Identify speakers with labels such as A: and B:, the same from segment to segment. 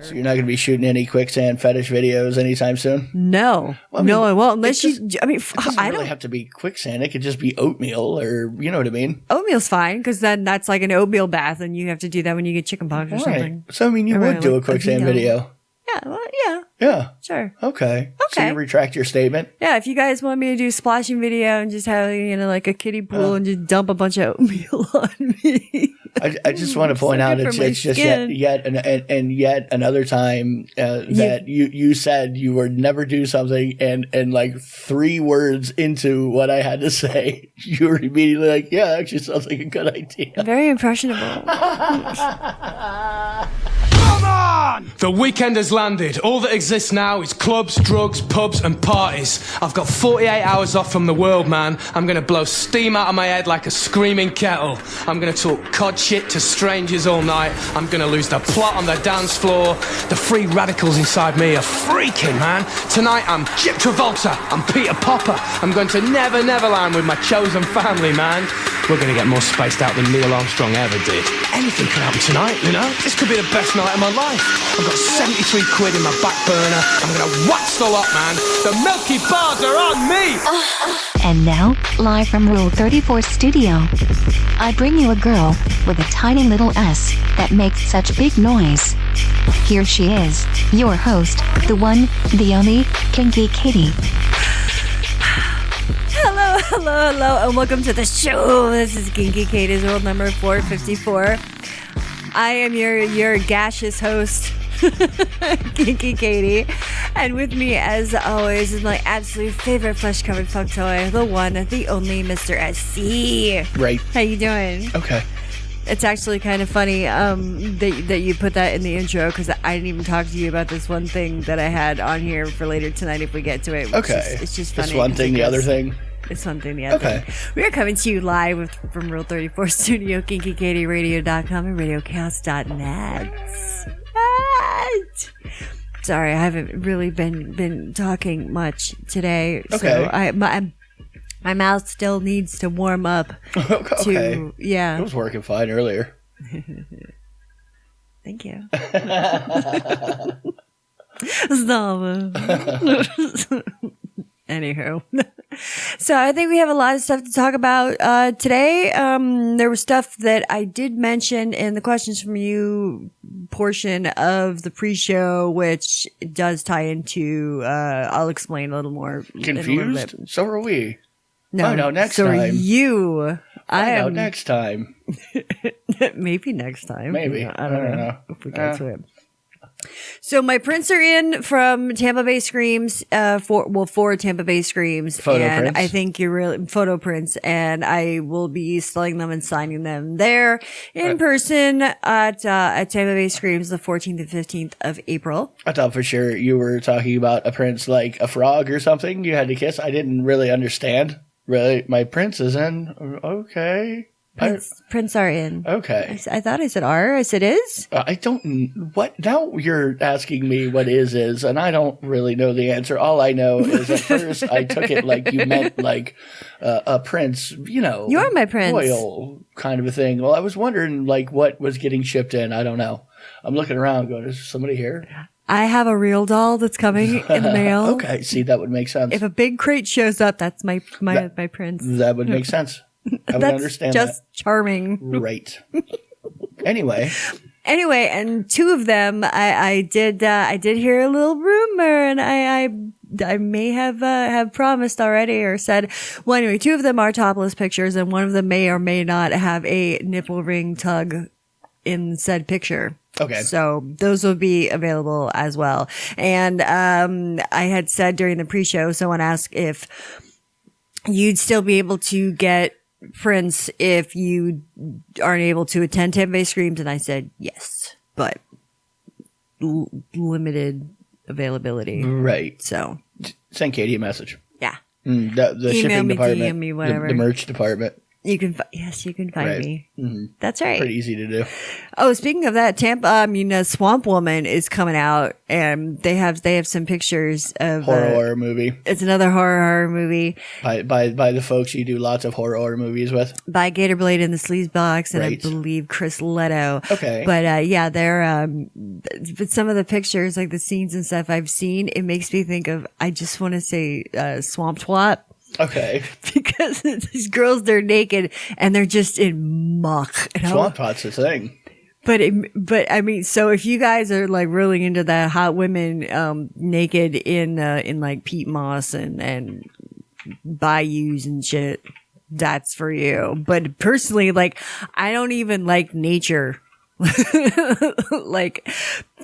A: So you're not going to be shooting any Quicksand Fetish videos anytime soon?
B: No.
A: Well, I mean,
B: no, I won't. Unless
A: it doesn't
B: I
A: really
B: don't
A: have to be quicksand. It could just be oatmeal, or you know what I mean.
B: Oatmeal's fine because then that's like an oatmeal bath, and you have to do that when you get chicken pox or something.
A: So I mean, you would do a quicksand video.
B: Yeah. Well, yeah.
A: Yeah.
B: Sure.
A: Okay. So you retract your statement.
B: Yeah. If you guys want me to do a splashing video and just have like a kiddie pool and just dump a bunch of oatmeal on me.
A: I just want to point out it's just yet another time that you said you would never do something, and like 3 words into what I had to say, you were immediately like, yeah, actually sounds like a good idea.
B: Very impressionable.
C: Come on! The weekend has landed. All that exists now is clubs, drugs, pubs and parties. I've got 48 hours off from the world, man. I'm going to blow steam out of my head like a screaming kettle. I'm going to talk cod shit to strangers all night. I'm going to lose the plot on the dance floor. The free radicals inside me are freaking, man. Tonight I'm Chip Travolta. I'm Peter Popper. I'm going to Never Neverland with my chosen family, man. We're going to get more spaced out than Neil Armstrong ever did. Anything can happen tonight, you know? This could be the best night of my life. I've got 73 quid in my back burner. I'm going to wax the lot, man. The Milky Bars are on me!
D: And now, live from Rule 34 Studio, I bring you a girl with a tiny little S that makes such big noise. Here she is, your host, the one, the only, Kinky Katie.
B: Hello, and welcome to the show. This is Kinky Katie's rule number 454. I am your gaseous host, Kinky Katie, and with me, as always, is my absolute favorite flesh-covered fuck toy, the one, the only, Mr. SC.
A: Right.
B: How you doing?
A: Okay.
B: It's actually kind of funny that you put that in the intro, because I didn't even talk to you about this one thing that I had on here for later tonight if we get to it.
A: Okay.
B: It's just funny.
A: This one thing, the other thing.
B: It's one thing, the other thing. We are coming to you live from Rule 34 Studio, KinkyKatieRadio.com and RadioChaos.net. Sorry, I haven't really been talking much today, so my mouth still needs to warm up.
A: Okay.
B: Yeah.
A: It was working fine earlier.
B: Thank you. Stop. Anywho. So I think we have a lot of stuff to talk about today. There was stuff that I did mention in the questions from you portion of the pre-show, which does tie into, I'll explain a little more.
A: Confused? So are we.
B: No,
A: Find out next
B: so
A: time.
B: Are you.
A: Find out next time.
B: Maybe next time.
A: Maybe.
B: I don't know if we get to it. So my prints are in from Tampa Bay Screams, for Tampa Bay Screams.
A: Photo
B: and
A: prints.
B: I think you're really photo prints, and I will be selling them and signing them there in person at Tampa Bay Screams the 14th and 15th of April.
A: I thought for sure you were talking about a prince like a frog or something you had to kiss. I didn't really understand. Really, my prince is in. Okay.
B: Prints are in.
A: Okay.
B: I thought I said are. I said is.
A: I don't. What? Now you're asking me what is, and I don't really know the answer. All I know is at first I took it like you meant like a prince, you know.
B: You're my prince.
A: Royal kind of a thing. Well, I was wondering like what was getting shipped in. I don't know. I'm looking around going, is somebody here?
B: I have a real doll that's coming in the mail.
A: Okay. See, that would make sense.
B: If a big crate shows up, that's my prince.
A: That would make sense. I would understand
B: just
A: that.
B: Charming.
A: Right. Anyway,
B: and 2 of them, I did hear a little rumor, and I may have promised already or said, well, anyway, 2 of them are topless pictures, and one of them may or may not have a nipple ring tug in said picture.
A: okay.
B: So those will be available as well. And I had said during the pre-show, someone asked if you'd still be able to get prints if you aren't able to attend Tampa Bay Screams, and I said yes, but limited availability.
A: Right.
B: So
A: send Katie a message.
B: yeah,
A: The
B: email
A: shipping
B: me,
A: department,
B: DM me, whatever.
A: The merch department.
B: You can find me. Mm-hmm. That's right.
A: Pretty easy to do.
B: Oh, speaking of that, Swamp Woman is coming out, and they have some pictures of
A: horror movie.
B: It's another horror movie
A: by the folks you do lots of horror movies with.
B: By Gatorblade and the Sleazebox, and I believe Chris Leto.
A: Okay,
B: but they're but some of the pictures, like the scenes and stuff I've seen, it makes me think of, I just want to say Swamp Twat.
A: Okay.
B: Because these girls, they're naked and they're just in muck.
A: Swamp Twat's a thing.
B: But I mean, so if you guys are like really into that hot women naked in like peat moss and bayous and shit, that's for you. But personally, like, I don't even like nature. Like,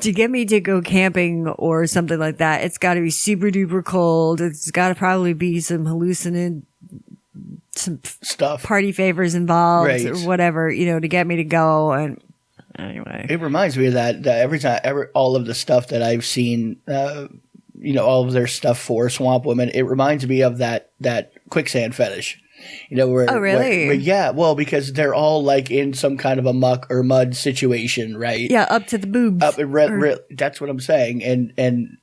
B: to get me to go camping or something like that, it's got to be super duper cold. It's got to probably be some some
A: stuff,
B: party favors involved,
A: right,
B: or whatever, to get me to go. And anyway,
A: it reminds me of that every time, all of the stuff that I've seen, all of their stuff for Swamp Women, it reminds me of that Quicksand Fetish.
B: Oh, really?
A: Yeah, well, because they're all like in some kind of a muck or mud situation, right?
B: Yeah, up to the boobs.
A: That's what I'm saying. And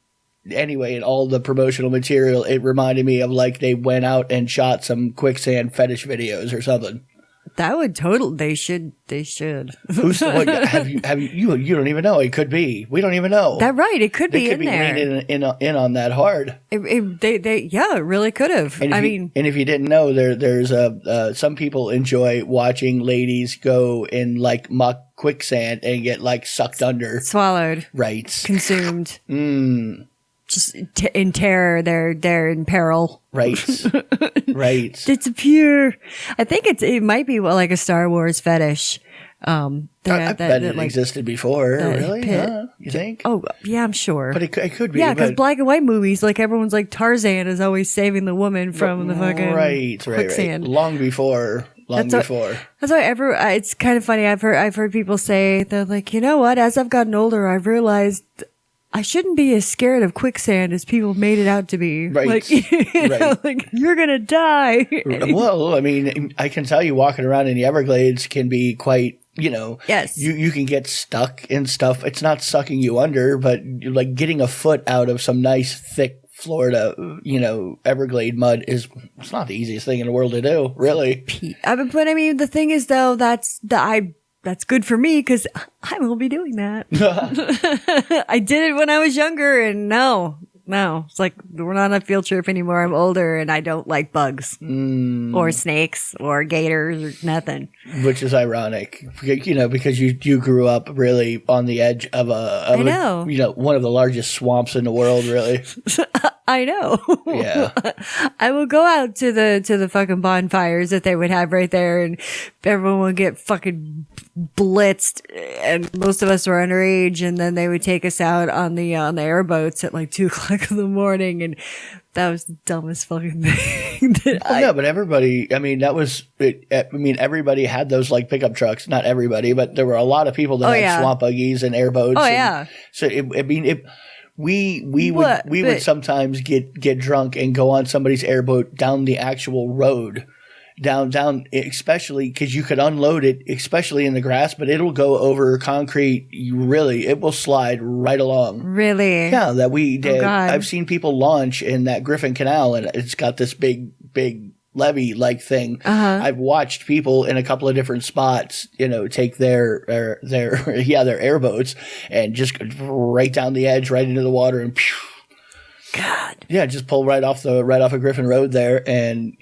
A: anyway, in all the promotional material, it reminded me of like they went out and shot some Quicksand Fetish videos or something.
B: That would they should.
A: Who's have you don't even know. It could be. We don't even know.
B: That right. It could be in there.
A: They could be leaning in on that hard.
B: It really could have.
A: And if you didn't know, there's some people enjoy watching ladies go in like muck quicksand and get like sucked under,
B: swallowed,
A: right,
B: consumed. Just in terror, they're in peril.
A: Right. Right.
B: It's a pure. I think it might be like a Star Wars fetish.
A: I bet it existed before. Really? Huh? You think?
B: Oh, yeah, I'm sure.
A: But it could be.
B: Yeah, because black and white movies, like everyone's like Tarzan is always saving the woman from the fucking quicksand.
A: Long before. That's why
B: it's kind of funny. I've heard people say, they're like, you know what? As I've gotten older, I've realized I shouldn't be as scared of quicksand as people made it out to be.
A: Right.
B: Like, like, you're going to die.
A: Well, I mean, I can tell you walking around in the Everglades can be quite,
B: yes.
A: You can get stuck in stuff. It's not sucking you under, but like getting a foot out of some nice, thick Florida, Everglade mud it's not the easiest thing in the world to do, really.
B: But I mean, the thing is, though, that's good for me because I will be doing that. I did it when I was younger, and no, it's like we're not on a field trip anymore. I'm older, and I don't like bugs or snakes or gators or nothing.
A: Which is ironic, because you grew up really on the edge of one of the largest swamps in the world, really.
B: I know.
A: Yeah.
B: I will go out to the fucking bonfires that they would have right there, and everyone would get fucking blitzed, and most of us were underage, and then they would take us out on the airboats at like 2:00 in the morning, and that was the dumbest fucking thing.
A: No, but everybody, I mean, that was it. I mean, everybody had those like pickup trucks. Not everybody, but there were a lot of people that had swamp buggies and airboats.
B: Oh, yeah.
A: So, we would sometimes get drunk and go on somebody's airboat down the actual road. Down, especially because you could unload it, especially in the grass, but it'll go over concrete. It will slide right along.
B: Really?
A: Yeah, I've seen people launch in that Griffin Canal, and it's got this big levee like thing. I've watched people in a couple of different spots, take their airboats and just right down the edge, right into the water, and pew.
B: God.
A: Yeah, just pull right off of Griffin Road there, and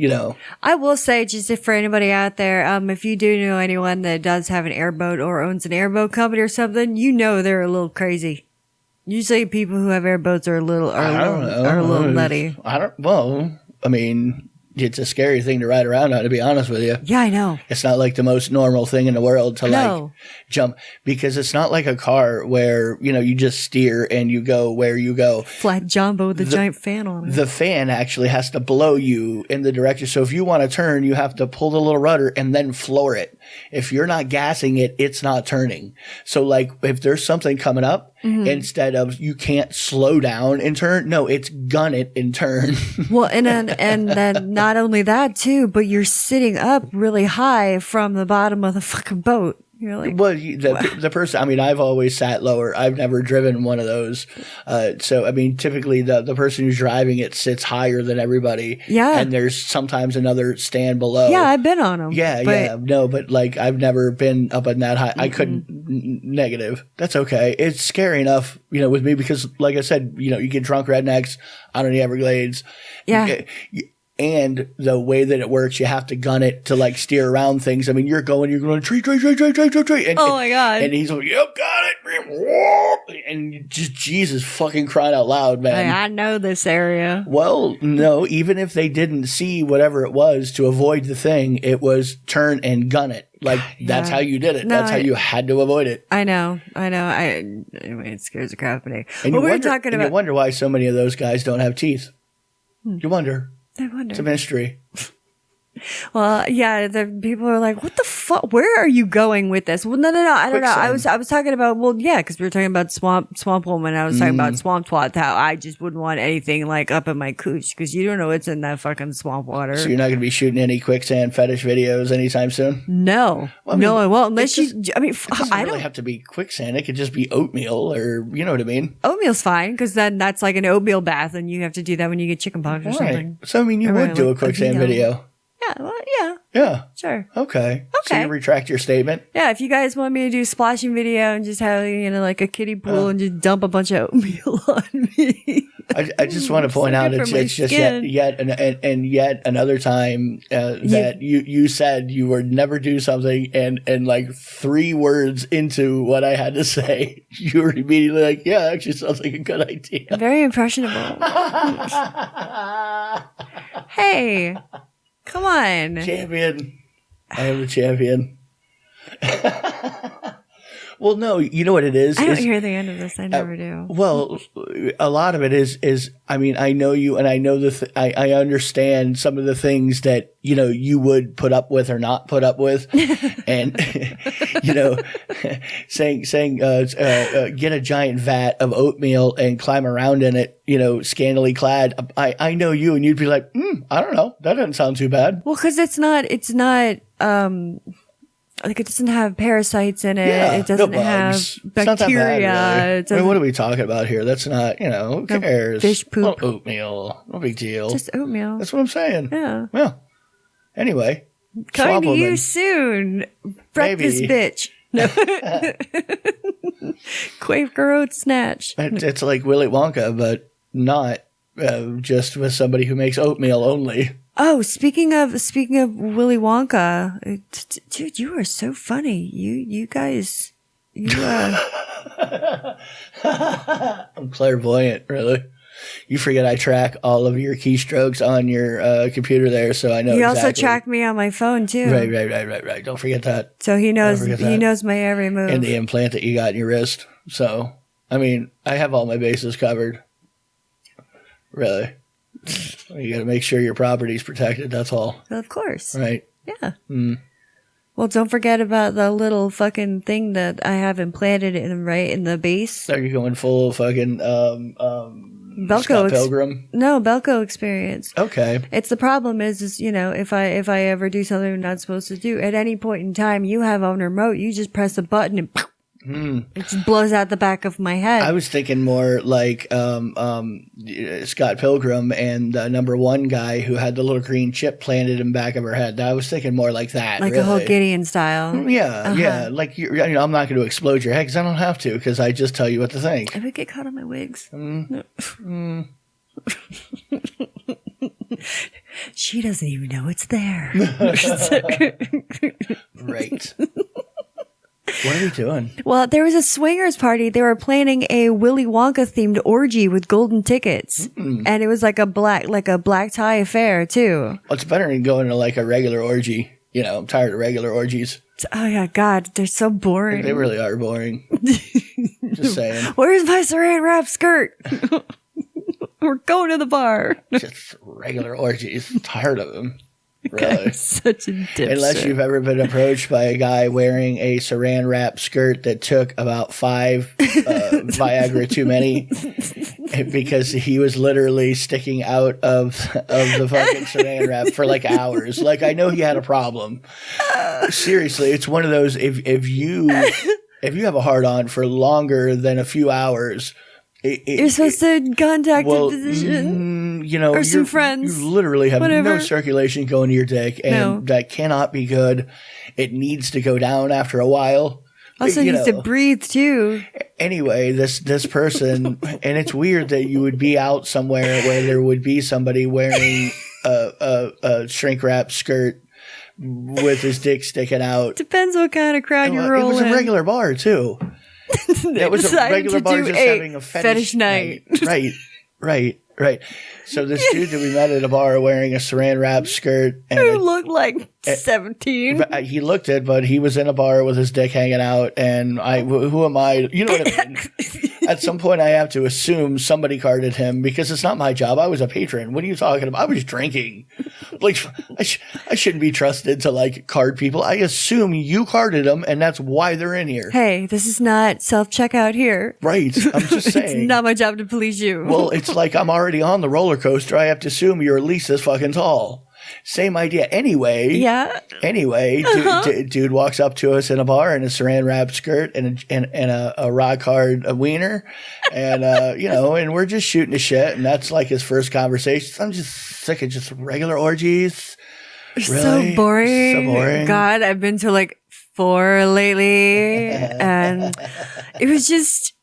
B: I will say, just for anybody out there, if you do know anyone that does have an airboat or owns an airboat company or something, they're a little crazy. Usually, people who have airboats are a little nutty.
A: It's a scary thing to ride around on, to be honest with you.
B: Yeah, I know.
A: It's not like the most normal thing in the world to like jump, because it's not like a car where, you just steer and you go where you go.
B: Flat jumbo with a giant fan on it.
A: The fan actually has to blow you in the direction. So if you want to turn, you have to pull the little rudder and then floor it. If you're not gassing it, it's not turning. So like if there's something coming up, instead of you can't slow down and turn. No, it's gun it and turn.
B: Well, and then not only that too, but you're sitting up really high from the bottom of the fucking boat. You're like,
A: well, the person, I mean, I've always sat lower. I've never driven one of those. So, I mean, typically the person who's driving it sits higher than everybody.
B: Yeah.
A: And there's sometimes another stand below.
B: Yeah, I've been on them.
A: Yeah. No, but like I've never been up in that high. I couldn't, negative. That's okay. It's scary enough, with me because like I said, you get drunk rednecks out on the Everglades.
B: Yeah.
A: And the way that it works, you have to gun it to like steer around things. I mean, you're going tree. And,
B: oh my God.
A: And he's like, yep, got it. And just Jesus fucking crying out loud, man.
B: I know this area.
A: Well, no, even if they didn't see whatever it was to avoid the thing, it was turn and gun it. Like that's how you did it. That's how you had to avoid it.
B: I know. Anyway, it scares the crap out of me.
A: And
B: what we were talking about.
A: You wonder why so many of those guys don't have teeth. You wonder.
B: I wonder.
A: It's a mystery.
B: Well, yeah, the people are like, what the fuck? Where are you going with this? Well, no. I don't know. I was talking about, because we were talking about swamp woman. I was talking about swamp twat, how I just wouldn't want anything like up in my cooch because you don't know what's in that fucking swamp water.
A: So you're not going to be shooting any quicksand fetish videos anytime soon?
B: No. Well, no, I won't. Unless it
A: doesn't really have to be quicksand. It could just be oatmeal or, you know what I mean?
B: Oatmeal's fine because then that's like an oatmeal bath and you have to do that when you get chicken pox or something.
A: So, I mean, you would do a quicksand video.
B: Yeah, well, yeah.
A: Yeah.
B: Sure.
A: Okay. So you retract your statement?
B: Yeah, if you guys want me to do a splashing video and just have, like a kiddie pool and just dump a bunch of oatmeal on me.
A: I just want to point out it's just yet another time that you said you would never do something and like 3 words into what I had to say, you were immediately like, yeah, actually sounds like a good idea.
B: Very impressionable. Hey. Come on.
A: Champion. I am the champion. Well, no, you know what it is?
B: I don't hear the end of this. I never do.
A: Well, a lot of it is I mean, I know you and I know I understand some of the things that, you would put up with or not put up with. And, saying, get a giant vat of oatmeal and climb around in it, scantily clad. I know you and you'd be like, I don't know. That doesn't sound too bad.
B: Well, cause it's not, like it doesn't have parasites in it. Yeah, it doesn't have bacteria.
A: Bad, really. I mean, what are we talking about here? That's not, who cares?
B: Fish poop.
A: Well, oatmeal. No big deal.
B: Just oatmeal.
A: That's what I'm saying.
B: Yeah.
A: Well, anyway.
B: Coming to you soon. Breakfast bitch. No. Quaker oat snatch.
A: It's like Willy Wonka, but not just with somebody who makes oatmeal only.
B: Oh, speaking of Willy Wonka, dude, you are so funny. You guys,
A: I'm clairvoyant, really. You forget I track all of your keystrokes on your computer there, so I know.
B: You also track me on my phone too.
A: Right. Don't forget that.
B: So he knows my every move.
A: And the implant that you got in your wrist. So, I mean, I have all my bases covered. Really. You got to make sure your property's protected. That's all.
B: Of course.
A: Right.
B: Yeah. Well, don't forget about the little fucking thing that I have implanted in the base.
A: Are you going full fucking Scott Pilgrim?
B: No, Belko experience.
A: Okay.
B: It's the problem is if I ever do something I'm not supposed to do, at any point in time you have on a remote, you just press a button and it just blows out the back of my head.
A: I was thinking more like Scott Pilgrim and the number 1 guy who had the little green chip planted in the back of her head. I was thinking more like that.
B: Like
A: really.
B: a whole Gideon style.
A: Yeah, yeah. Like, I'm not going to explode your head because I don't have to because I just tell you what to think.
B: I would get caught on my wigs. She doesn't even know it's there.
A: Right. What are we doing?
B: Well, there was a swingers party. They were planning a Willy Wonka themed orgy with golden tickets, and it was like a black tie affair too.
A: Well, it's better than going to like a regular orgy. I'm tired of regular orgies.
B: Oh yeah, God, they're so boring.
A: They really are boring. Just saying.
B: Where's my saran wrap skirt? We're going to the bar.
A: Just regular orgies. I'm tired of them. Really?
B: Such a dipshit.
A: Unless you've ever been approached by a guy wearing a saran wrap skirt that took about 5 Viagra too many, because he was literally sticking out of the fucking saran wrap for like hours. Like, I know he had a problem. Seriously, it's one of those, if you have a hard on for longer than a few hours,
B: you're supposed to contact a physician,
A: or
B: some friends.
A: You literally have
B: whatever.
A: No circulation going to your dick, and that cannot be good. It needs to go down after a while.
B: Also needs to breathe too.
A: Anyway, this person, and it's weird that you would be out somewhere where there would be somebody wearing a shrink wrap skirt with his dick sticking out.
B: Depends what kind of crowd you're rolling.
A: It was a regular bar too. That was a regular bar just having a fetish night. Right. So this dude that we met at a bar wearing a saran wrap skirt.
B: Who looked like 17.
A: He looked it, but he was in a bar with his dick hanging out. And who am I? You know what I mean? At some point, I have to assume somebody carded him because it's not my job. I was a patron. What are you talking about? I was drinking. Like, I shouldn't be trusted to like card people. I assume you carded them, and that's why they're in here.
B: Hey, this is not self-checkout here.
A: Right. I'm just saying.
B: It's not my job to police you.
A: Well, it's like I'm already on the roller coaster. I have to assume you're at least this fucking tall. Same idea. Anyway.
B: Yeah.
A: Anyway, dude walks up to us in a bar in a saran wrap skirt and a rock hard wiener, and and we're just shooting the shit, and that's like his first conversation. I'm just sick of just regular orgies. Really?
B: So boring. God, I've been to like 4 lately, and it was just.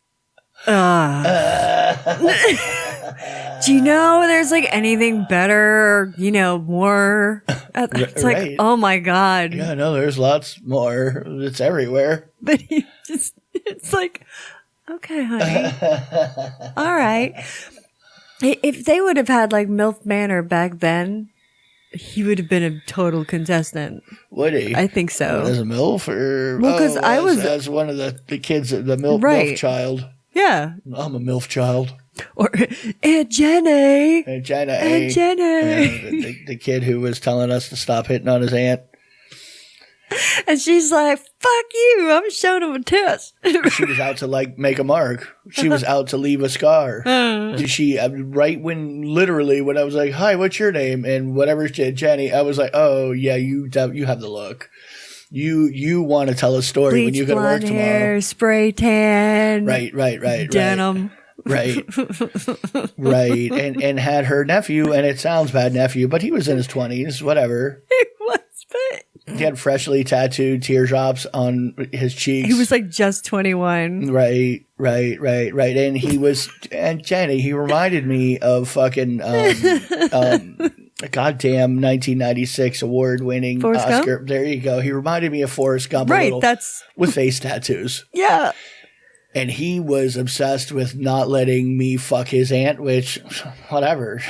B: Do you know there's like anything better, more? It's like, right. Oh my God.
A: Yeah, no, there's lots more. It's everywhere.
B: But it's like, okay, honey. All right. If they would have had like MILF Manor back then, he would have been a total contestant.
A: Would he?
B: I think so.
A: As a MILF or?
B: Well, because I was.
A: As one of the kids, the MILF child.
B: Yeah.
A: I'm a MILF child.
B: Or Aunt Jenny.
A: The kid who was telling us to stop hitting on his aunt.
B: And she's like, fuck you, I'm showing him a test.
A: She was out to like make a mark. She was out to leave a scar. Right when I was like, hi, what's your name? And whatever, Jenny, I was like, oh yeah, you have the look. You want to tell a story
B: bleach,
A: when you go to work tomorrow.
B: Hair, spray tan.
A: Right.
B: Denim.
A: Right. And had her nephew, and it sounds bad nephew, but he was in his 20s, whatever.
B: He was, but
A: he had freshly tattooed teardrops on his cheeks.
B: He was like just 21.
A: Right. And and Jenny, he reminded me of fucking, a goddamn 1996 award-winning Oscar.
B: Gump?
A: There you go. He reminded me of Forrest Gump
B: right,
A: with face tattoos.
B: Yeah.
A: And he was obsessed with not letting me fuck his aunt, which, whatever.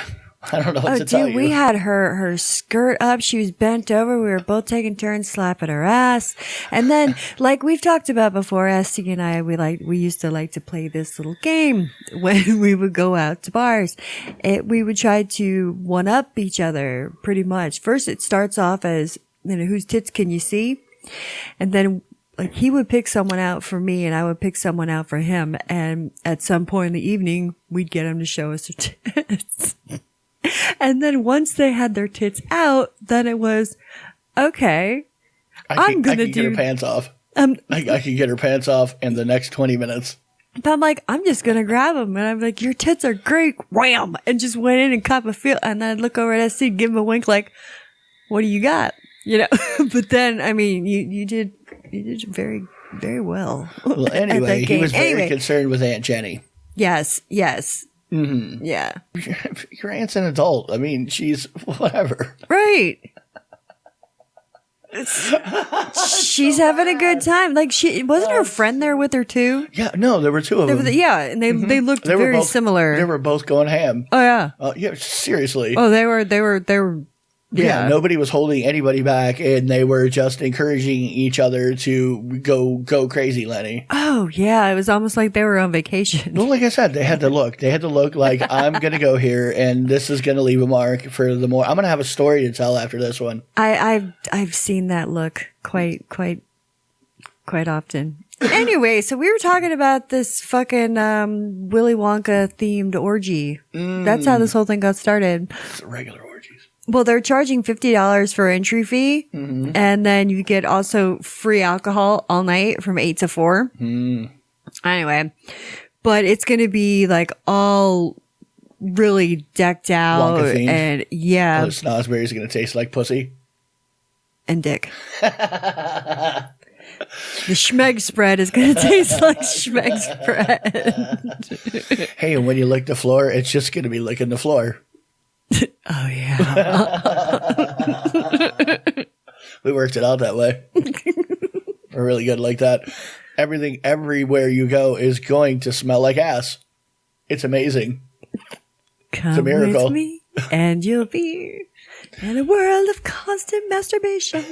A: I don't know what to tell you.
B: We had her skirt up. She was bent over. We were both taking turns slapping her ass. And then, like we've talked about before, Esty and I, we used to like to play this little game when we would go out to bars. We would try to one-up each other, pretty much. First, it starts off as, whose tits can you see? And then, like, he would pick someone out for me and I would pick someone out for him. And at some point in the evening, we'd get him to show us their tits. And then once they had their tits out, then it was, okay, I'm going to do...
A: I can get her pants off. I can get her pants off in the next 20 minutes.
B: But I'm like, I'm just going to grab them. And I'm like, your tits are great. Wham! And just went in and caught a feel. And then I'd look over at SC, give him a wink like, what do you got? But then, I mean, you did very, very well.
A: Well, anyway, he was very concerned with Aunt Jenny.
B: Yes.
A: Mm-hmm.
B: Yeah.
A: Your aunt's an adult. I mean, she's whatever.
B: Right. She's having a good time. Like, wasn't her friend there with her too?
A: Yeah, no, there were two of them.
B: Yeah, and they looked very similar.
A: They were both going ham.
B: Oh yeah.
A: Yeah, seriously.
B: Oh, they were
A: Yeah, nobody was holding anybody back, and they were just encouraging each other to go crazy, Lenny.
B: Oh, yeah. It was almost like they were on vacation.
A: Well, like I said, they had to look. They had to look like, I'm going to go here, and this is going to leave a mark for the more. I'm going to have a story to tell after this one.
B: I've seen that look quite often. Anyway, so we were talking about this fucking Willy Wonka themed orgy. That's how this whole thing got started.
A: It's regular orgies.
B: Well, they're charging $50 for entry fee, and then you get also free alcohol all night from 8 to 4. Anyway, but it's going to be like all really decked out.
A: Wonka themed.
B: And yeah.
A: The snozzberries are going to taste like pussy.
B: And dick. The schmeg spread is going to taste like schmeg spread.
A: Hey, and when you lick the floor, it's just going to be licking the floor.
B: Oh, yeah.
A: We worked it out that way. We're really good like that. Everything, everywhere you go is going to smell like ass. It's amazing.
B: Come
A: it's a miracle.
B: With me and you'll be in a world of constant masturbation.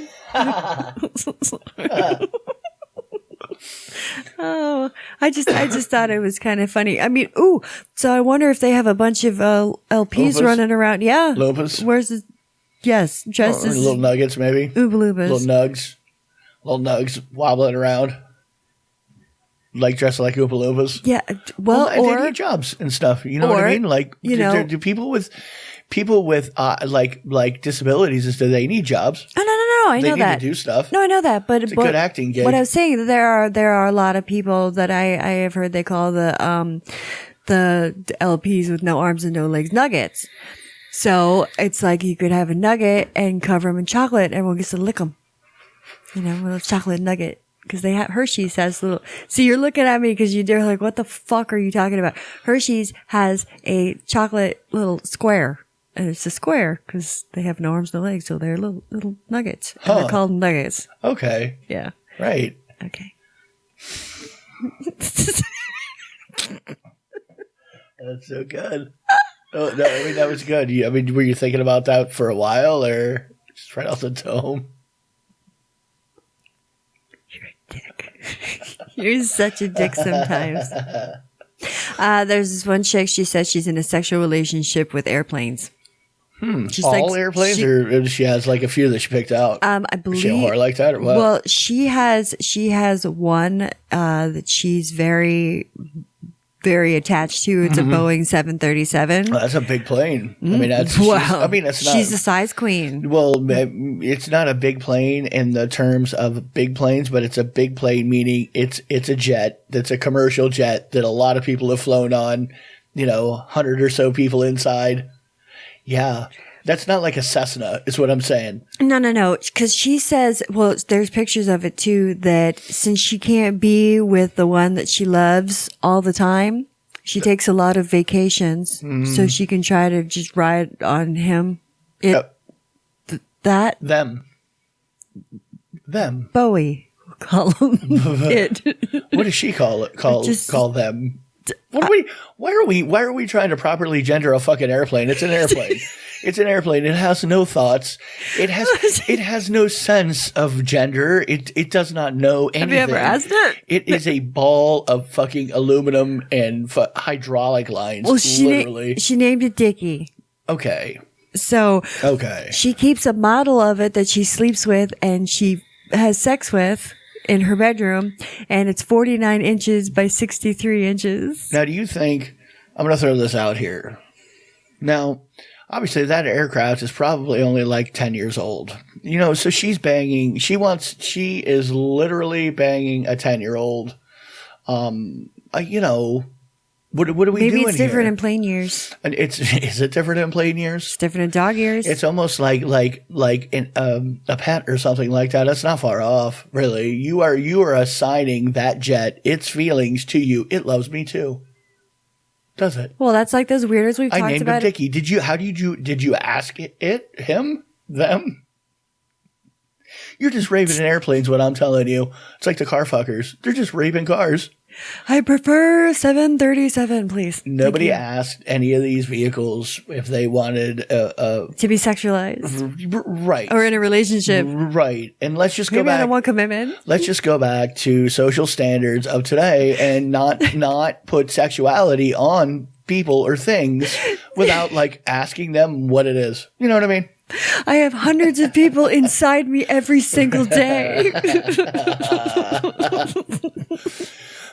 B: Oh, I just thought it was kind of funny. I mean, so I wonder if they have a bunch of LPs
A: Lopas?
B: running around. Yeah.
A: Lopas?
B: Where's the, yes, just as
A: little nuggets, maybe.
B: Oompa Loompas.
A: Little nugs wobbling around. Like dressed like Oompa Loompas.
B: Yeah. Well,
A: or they need jobs and stuff. You know what I mean? Like, do people with like disabilities, do they need jobs?
B: Oh, no. I know that.
A: They need to do stuff.
B: No, I know that. But
A: it's a good acting gig.
B: What I was saying, there are a lot of people that I have heard they call the LPs with no arms and no legs nuggets. So it's like you could have a nugget and cover them in chocolate, and everyone gets to lick them. You know, a little chocolate nugget. Because they have Hershey's has little. See, you're looking at me because you're like, what the fuck are you talking about? Hershey's has a chocolate little square. And it's a square because they have no arms, no legs, so they're little nuggets. And they're called nuggets.
A: Okay.
B: Yeah.
A: Right.
B: Okay.
A: That's so good. Oh, no, I mean, that was good. Were you thinking about that for a while or just right off the dome?
B: You're a dick. You're such a dick sometimes. There's this one chick, she says she's in a sexual relationship with airplanes. She's
A: all airplanes, or she has like a few that she picked out?
B: I believe.
A: Is she a whore like that, or what?
B: Well, she has one that she's very, very attached to. It's a Boeing 737.
A: Well, that's a big plane. I mean, that's
B: she's a size queen.
A: Well, it's not a big plane in the terms of big planes, but it's a big plane meaning it's a jet that's a commercial jet that a lot of people have flown on. 100 or so people inside. Yeah. That's not like a Cessna, is what I'm saying.
B: No. Because she says, well, there's pictures of it too, that since she can't be with the one that she loves all the time, she takes a lot of vacations so she can try to just ride on him. Them. Bowie. Call him it.
A: What does she call it? Call them. Why are we trying to properly gender a fucking airplane? It's an airplane. It's an airplane. It has no thoughts. It has no sense of gender. It does not know anything.
B: Have you ever asked it?
A: It is a ball of fucking aluminum and hydraulic lines.
B: Well,
A: literally.
B: She named it Dickie.
A: Okay.
B: So she keeps a model of it that she sleeps with and she has sex with in her bedroom, and it's 49 inches by 63 inches.
A: Now, do you think, I'm going to throw this out here. Now, obviously that aircraft is probably only like 10 years old. So she's banging, she is literally banging a 10-year-old. What are we doing here?
B: Maybe it's different in plane years.
A: And is it different in plane years?
B: It's different in dog years.
A: It's almost like in a pet or something like that. It's not far off, really. You are assigning that jet its feelings to you. It loves me too. Does it?
B: Well, that's like those weirdos we've talked about.
A: I named him Dickie. Did you ask him, them? You're just raping in airplanes, what I'm telling you. It's like the car fuckers. They're just raping cars.
B: I prefer 737, please.
A: Nobody asked any of these vehicles if they wanted
B: to be sexualized.
A: Right.
B: Or in a relationship.
A: Right. And let's just go
B: Maybe
A: back.
B: I don't want commitment.
A: Let's just go back to social standards of today and not put sexuality on people or things without like asking them what it is. You know what I mean?
B: I have hundreds of people inside me every single day.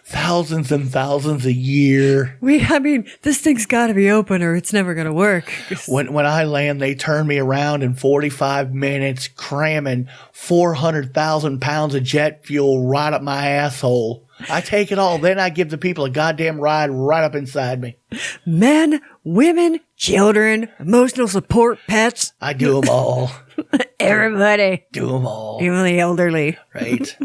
A: Thousands and thousands a year.
B: I mean, this thing's got to be open or it's never going to work.
A: When I land, they turn me around in 45 minutes, cramming 400,000 pounds of jet fuel right up my asshole. I take it all. Then I give the people a goddamn ride right up inside me.
B: Men, women, children, emotional support, pets.
A: I do them all.
B: Everybody.
A: Do them all.
B: Even the elderly.
A: Right.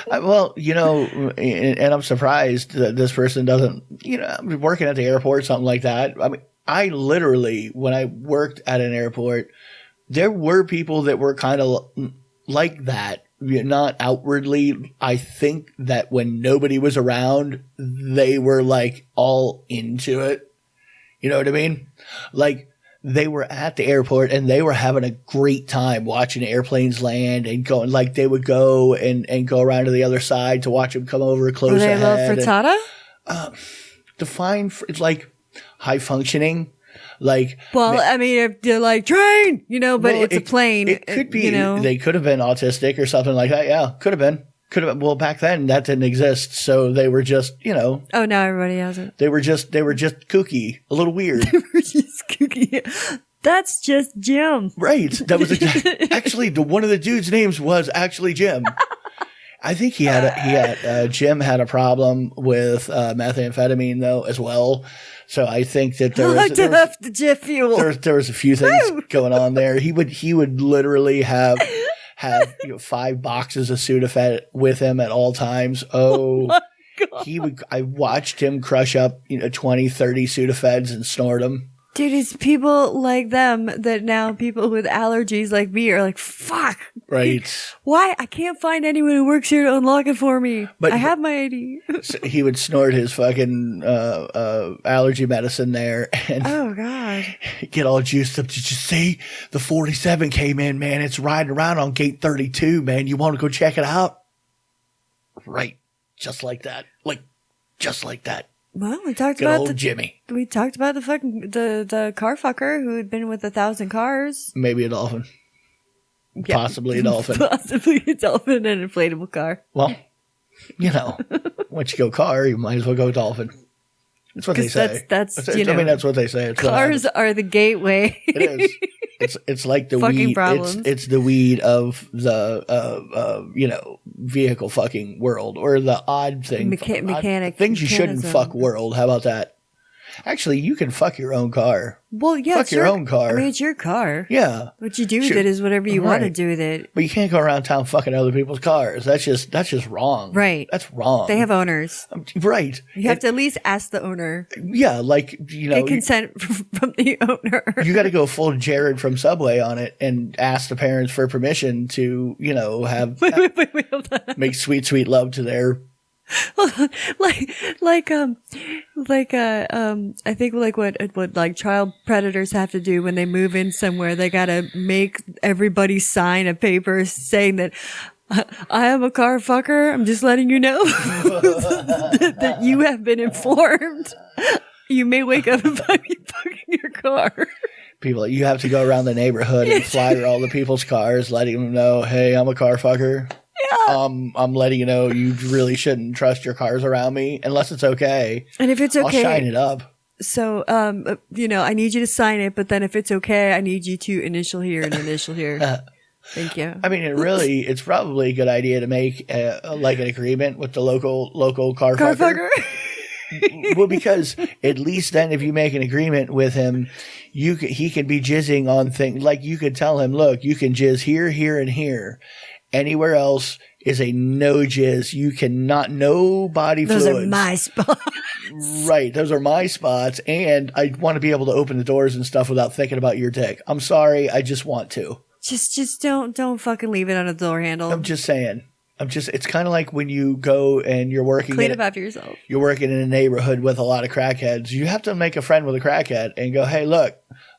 A: Well, you know, and I'm surprised that this person doesn't, you know, working at the airport, something like that. I mean, I literally, when I worked at an airport, there were people that were kind of like that. Not outwardly. I think that when nobody was around, they were like all into it. You know what I mean? Like they were at the airport and they were having a great time watching airplanes land and going, like they would go and go around to the other side to watch them come over close
B: Were they
A: ahead.
B: love frittata?
A: Define, it's like high functioning. Like,
B: well, I mean, if you're like train, you know, but it's a plane.
A: It could be,
B: you know,
A: they could have been autistic or something like that. Yeah, could have been. Well, back then that didn't exist, so they were just, you know.
B: Oh, now everybody has it.
A: They were just kooky, a little weird.
B: They were just kooky. That's just Jim.
A: Right. That was actually one of the dude's names was actually Jim. I think Jim had a problem with methamphetamine though as well. So I think that there was a few things going on there. He would literally have 5 boxes of Sudafed with him at all times. Oh I watched him crush up 20, 30 Sudafeds and snort them.
B: Dude, it's people like them that now people with allergies like me are like, fuck.
A: Right.
B: Why? I can't find anyone who works here to unlock it for me. But I have my ID.
A: So he would snort his fucking allergy medicine there and
B: oh God,
A: get all juiced up. Did you see the 47 came in, man? It's riding around on gate 32, man. You want to go check it out? Right. Just like that. Just like that.
B: Well, we talked
A: Good
B: about
A: old Jimmy.
B: We talked about the fucking the car fucker who had been with 1,000 cars.
A: Maybe a dolphin.
B: Yeah.
A: Possibly a dolphin.
B: Possibly a dolphin and an inflatable car.
A: Well, once you go car, you might as well go dolphin. That's what they say.
B: That's
A: that's what they say. It's
B: cars are the gateway.
A: It is. It's like the
B: fucking
A: weed.
B: Problems.
A: It's the weed of the vehicle fucking world, or the odd thing
B: mechanic
A: things you shouldn't fuck world. How about that? Actually, you can fuck your own car.
B: Well, yeah,
A: fuck your own car.
B: I mean, it's your car.
A: Yeah.
B: What you do with it is whatever you want to do with it.
A: But you can't go around town fucking other people's cars. That's just wrong.
B: Right.
A: That's wrong.
B: They have owners.
A: Right.
B: You have to at least ask the owner.
A: Yeah, get
B: consent from the owner.
A: You got to go full Jared from Subway on it and ask the parents for permission to, have
B: wait, hold on.
A: Make sweet love to their.
B: I think what like child predators have to do when they move in somewhere, they gotta make everybody sign a paper saying that I am a car fucker. I'm just letting you know that you have been informed. You may wake up and find me fucking your car.
A: People, you have to go around the neighborhood and fly to all the people's cars, letting them know, hey, I'm a car fucker. Yeah. I'm letting you know you really shouldn't trust your cars around me unless it's okay.
B: And if it's okay,
A: I'll shine it up.
B: So, I need you to sign it, but then if it's okay, I need you to initial here and initial here. Thank you.
A: I mean, it's probably a good idea to make an agreement with the local car fucker. Well, because at least then if you make an agreement with him, he can be jizzing on things. Like you could tell him, look, you can jizz here, here, and here. Anywhere else is a no jizz. You cannot, no body fluids.
B: Those are my spots.
A: Right. Those are my spots. And I want to be able to open the doors and stuff without thinking about your dick. I'm sorry. I just want to.
B: Just don't fucking leave it on a door handle.
A: I'm just saying. it's kind of like when you go and you're working.
B: Clean up after yourself.
A: You're working in a neighborhood with a lot of crackheads. You have to make a friend with a crackhead and go, hey, look,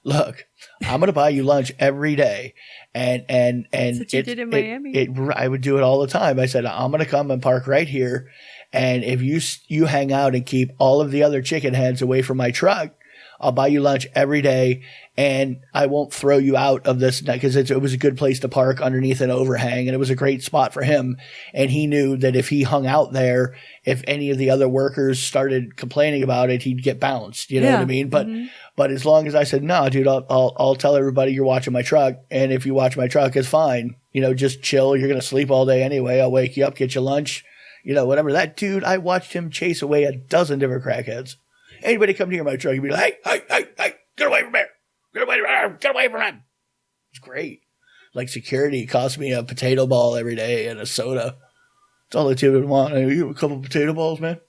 A: I'm going to buy you lunch every day. And
B: That's what you did in Miami.
A: I would do it all the time. I said, I'm going to come and park right here. And if you hang out and keep all of the other chicken heads away from my truck, I'll buy you lunch every day, and I won't throw you out of this because it was a good place to park underneath an overhang, and it was a great spot for him. And he knew that if he hung out there, if any of the other workers started complaining about it, he'd get bounced. You know what I mean? But as long as I said, no, dude, I'll tell everybody you're watching my truck, and if you watch my truck, it's fine. You know, just chill. You're gonna sleep all day anyway. I'll wake you up, get you lunch. You know, whatever. That dude, I watched him chase away a dozen different crackheads. Anybody come near my truck, you'd be like, hey, get away from there. Get away from him. It's great. Like security cost me a potato ball every day and a soda. That's all the two would want. You have a couple of potato balls, man?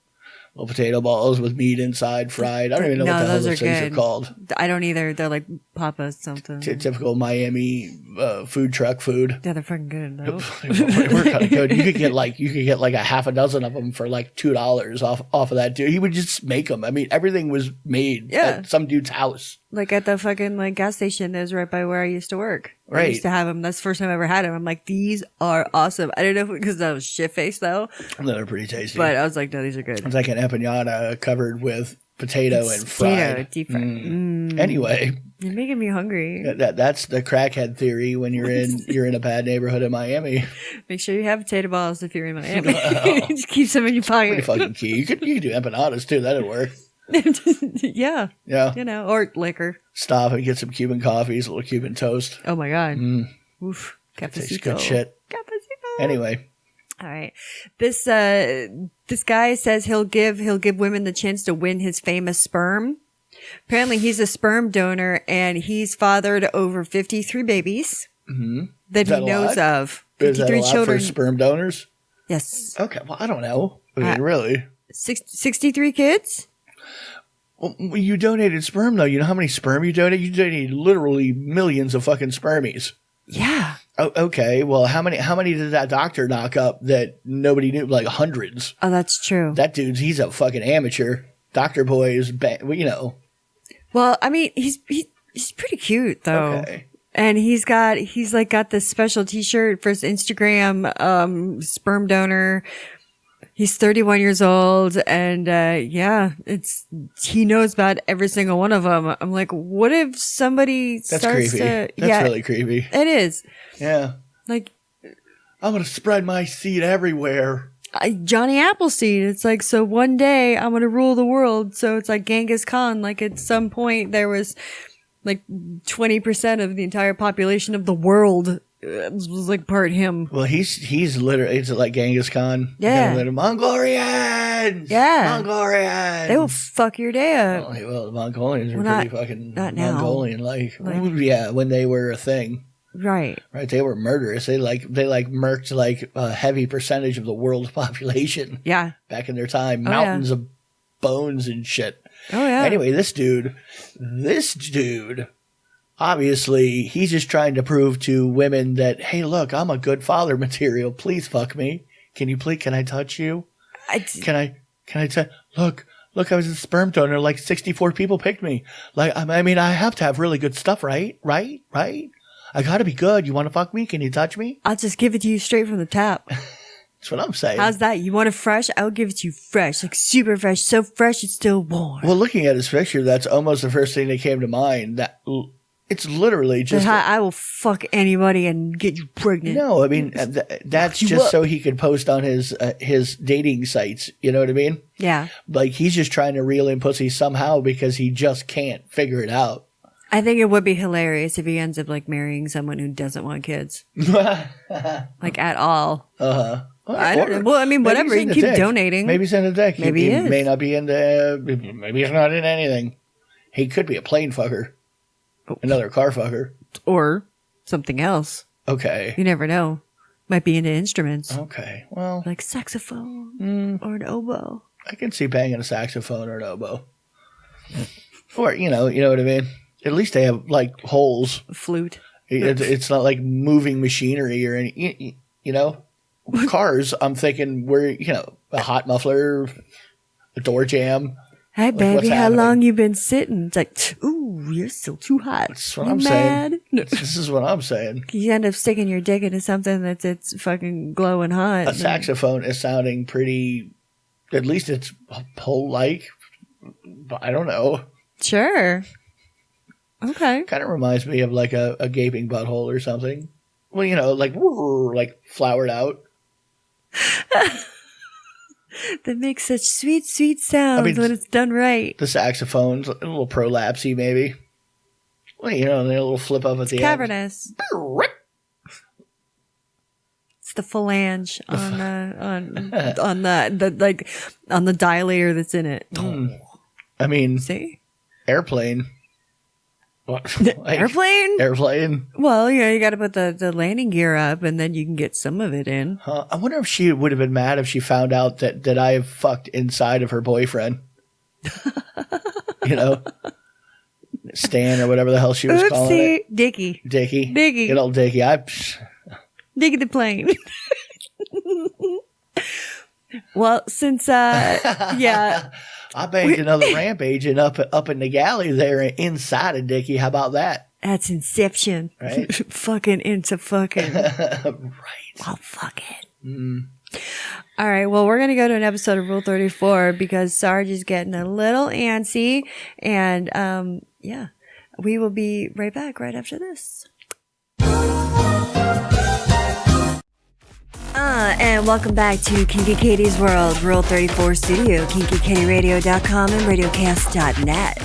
A: Little potato balls with meat inside, fried. I don't even know what the hell those things are called.
B: I don't either. They're like Papa's something.
A: Typical Miami food truck food.
B: Yeah, they're fucking good though.
A: We're kind of good. You could get like a half a dozen of them for like $2 off of that dude. He would just make them. I mean, everything was made at some dude's house.
B: Like at the fucking like gas station that was right by where I used to work.
A: Right.
B: I used to have them. That's the first time I ever had them. I'm like, these are awesome. I don't know because I was shit-faced though.
A: They're pretty tasty.
B: But I was like, no, these are good.
A: It's like an empanada covered with potato and fried.
B: Deep fried.
A: Anyway.
B: You're making me hungry.
A: That's the crackhead theory when you're in a bad neighborhood in Miami.
B: Make sure you have potato balls if you're in Miami. Just keep some in your pocket.
A: Pretty fucking key. You could do empanadas too. That'd work.
B: Yeah. You know, or liquor.
A: Stop and get some Cuban coffees, a little Cuban toast.
B: Oh my God. Oof.
A: Tastes good shit.
B: Cafecito.
A: Anyway.
B: All right. This guy says he'll give women the chance to win his famous sperm. Apparently he's a sperm donor and he's fathered over 53 babies that he knows of. 53 children.
A: For sperm donors?
B: Yes.
A: Okay. Well, I don't know. I mean, really?
B: 63 kids?
A: Well, you donated sperm, though. You know how many sperm you donated? You donated literally millions of fucking spermies.
B: Yeah.
A: Oh, okay. Well, how many did that doctor knock up that nobody knew? Like hundreds.
B: Oh, that's true.
A: That he's a fucking amateur. Doctor boy is, you know.
B: Well, I mean, he's pretty cute though. Okay. And he's got this special T-shirt for his Instagram, sperm donor. He's 31 years old, and he knows about every single one of them. I'm like, what if somebody starts
A: creepy.
B: to?
A: That's really creepy.
B: It is.
A: Yeah.
B: Like,
A: I'm gonna spread my seed everywhere.
B: Johnny Appleseed. It's like, so one day I'm gonna rule the world. So it's like Genghis Khan. Like at some point there was like 20% of the entire population of the world. Was like part him.
A: Well, he's literally, it's like Genghis Khan.
B: Yeah.
A: Mongolians!
B: Yeah.
A: Mongolians!
B: They will fuck your day up.
A: Well, the Mongolians are pretty fucking Mongolian-like. Yeah, when they were a thing.
B: Right.
A: They were murderous. They murked like a heavy percentage of the world's population.
B: Yeah.
A: Back in their time. Mountains of bones and shit.
B: Oh, yeah.
A: Anyway, this dude, obviously, he's just trying to prove to women that, hey, look, I'm a good father material. Please fuck me. Can I touch you? Can I touch? Look, I was a sperm donor. Like 64 people picked me. Like, I mean, I have to have really good stuff, right? I gotta be good. You want to fuck me? Can you touch me?
B: I'll just give it to you straight from the tap.
A: That's what I'm saying.
B: How's that? You want it fresh? I'll give it to you fresh. Like super fresh. So fresh it's still warm.
A: Well, looking at his picture, that's almost the first thing that came to mind. That it's literally just...
B: I will fuck anybody and get you pregnant.
A: No, I mean, that's just so he could post on his dating sites. You know what I mean?
B: Yeah.
A: Like, he's just trying to reel in pussy somehow because he just can't figure it out.
B: I think it would be hilarious if he ends up, like, marrying someone who doesn't want kids. Like, at all.
A: Uh-huh.
B: I don't know. Well, I mean, whatever. You keep donating.
A: Maybe send a dick.
B: Maybe he
A: may not be into... Maybe he's not into anything. He could be a plane fucker. Another car fucker.
B: Or something else.
A: Okay.
B: You never know. Might be into instruments.
A: Okay. Well.
B: Like saxophone or an oboe.
A: I can see banging a saxophone or an oboe. Or, you know what I mean? At least they have, like, holes.
B: A flute.
A: It's not like moving machinery or any, you know? cars, I'm thinking we're, a hot muffler, a door jam.
B: Hey,
A: Like,
B: baby,
A: what's
B: how
A: happening?
B: long you been sitting? It's like, ooh, you're still too hot.
A: That's what
B: You
A: I'm
B: mad?
A: saying. This is what I'm saying.
B: You end up sticking your dick into something it's fucking glowing hot.
A: A saxophone is sounding pretty, at least it's pole-like. I don't know.
B: Sure. Okay.
A: Kind of reminds me of like a gaping butthole or something. Well, like flowered out.
B: That makes such sweet, sweet sounds when it's done right.
A: The saxophone's a little prolapsey, maybe. Well, a little flip up at the
B: Cavernous.
A: end.
B: It's the phalange on the dilator that's in it.
A: I mean,
B: See?
A: airplane. What?
B: Airplane?
A: Airplane.
B: Well, you got to put the landing gear up, and then you can get some of it in.
A: I wonder if she would have been mad if she found out that I fucked inside of her boyfriend. Stan or whatever the hell she was calling it.
B: Dickie.
A: Dickie.
B: Dickie.
A: Good old Dickie.
B: Dickie the plane. Well, since yeah.
A: I banged another ramp agent up in the galley there inside of Dickie. How about that?
B: That's Inception.
A: Right?
B: Fucking into fucking.
A: Right.
B: Well, fuck it. All right. Well, we're going to go to an episode of Rule 34 because Sarge is getting a little antsy. And, yeah, we will be right back right after this. And welcome back to Kinky Katie's World, Rule 34 Studio, KinkyKatieRadio.com and RadioCast.net.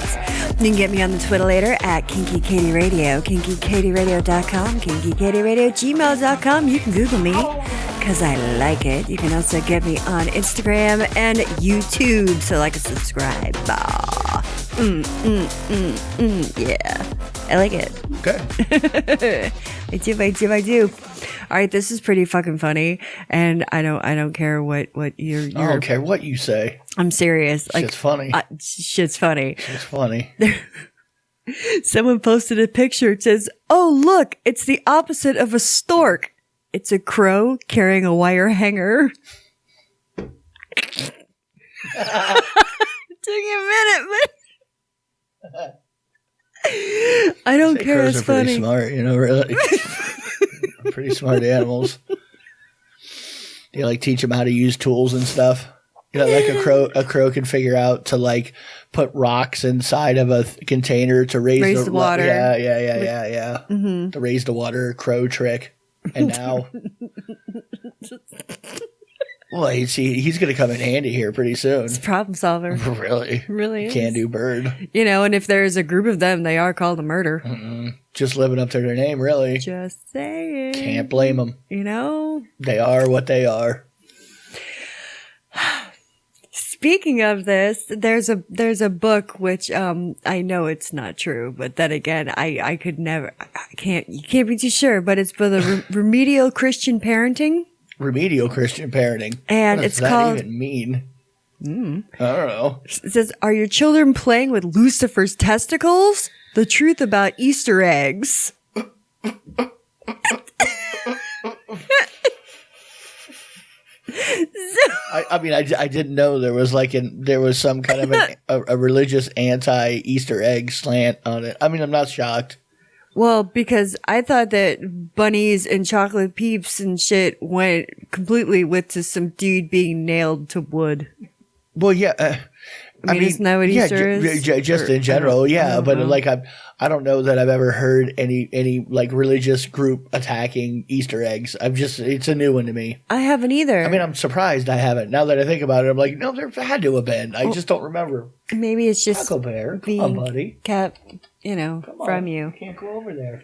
B: You can get me on the Twitter later at KinkyKatieRadio, KinkyKatieRadio.com, KinkyKatieRadio@gmail.com. You can Google me because I like it. You can also get me on Instagram and YouTube, so like and subscribe. Yeah, I like it.
A: Okay.
B: I do. All right, this is pretty fucking funny, and I don't care what you're.
A: I don't care what you say.
B: I'm serious.
A: Shit's funny.
B: Shit's funny.
A: It's funny.
B: Someone posted a picture. It says, "Oh, look, it's the opposite of a stork. It's a crow carrying a wire hanger." It took me a minute, but I don't care.
A: Crows
B: It's
A: are pretty
B: funny.
A: smart, really. Pretty smart animals. You teach them how to use tools and stuff. Like a crow can figure out to put rocks inside of a container to raise the
B: water.
A: Yeah. Mm-hmm. The raise the water crow trick. And now, well, he's going to come in handy here pretty soon.
B: It's a problem solver.
A: Really
B: is.
A: Can do bird.
B: And if there's a group of them, they are called a murder.
A: Just living up to their name, really.
B: Just saying.
A: Can't blame them.
B: They
A: are what they are.
B: Speaking of this, there's a book which I know it's not true, but then again, you can't be too sure, but it's for the remedial Christian parenting.
A: Remedial Christian parenting.
B: And
A: what does
B: it's called.
A: That even mean? I don't know.
B: It says, "Are your children playing with Lucifer's testicles? The truth about Easter eggs."
A: I didn't know there was some kind of a religious anti-Easter egg slant on it. I'm not shocked.
B: Well, because I thought that bunnies and chocolate peeps and shit went completely with to some dude being nailed to wood.
A: Well, yeah.
B: Isn't that what Easter is?
A: Just in general, yeah. But I don't know that I've ever heard any religious group attacking Easter eggs. It's a new one to me.
B: I haven't either.
A: I'm surprised I haven't. Now that I think about it, I'm like, no, there had to have been. I just don't remember.
B: Maybe it's just
A: Taco Bear,
B: being
A: come on, buddy.
B: kept,
A: Come
B: from
A: on.
B: you.
A: Can't go over there.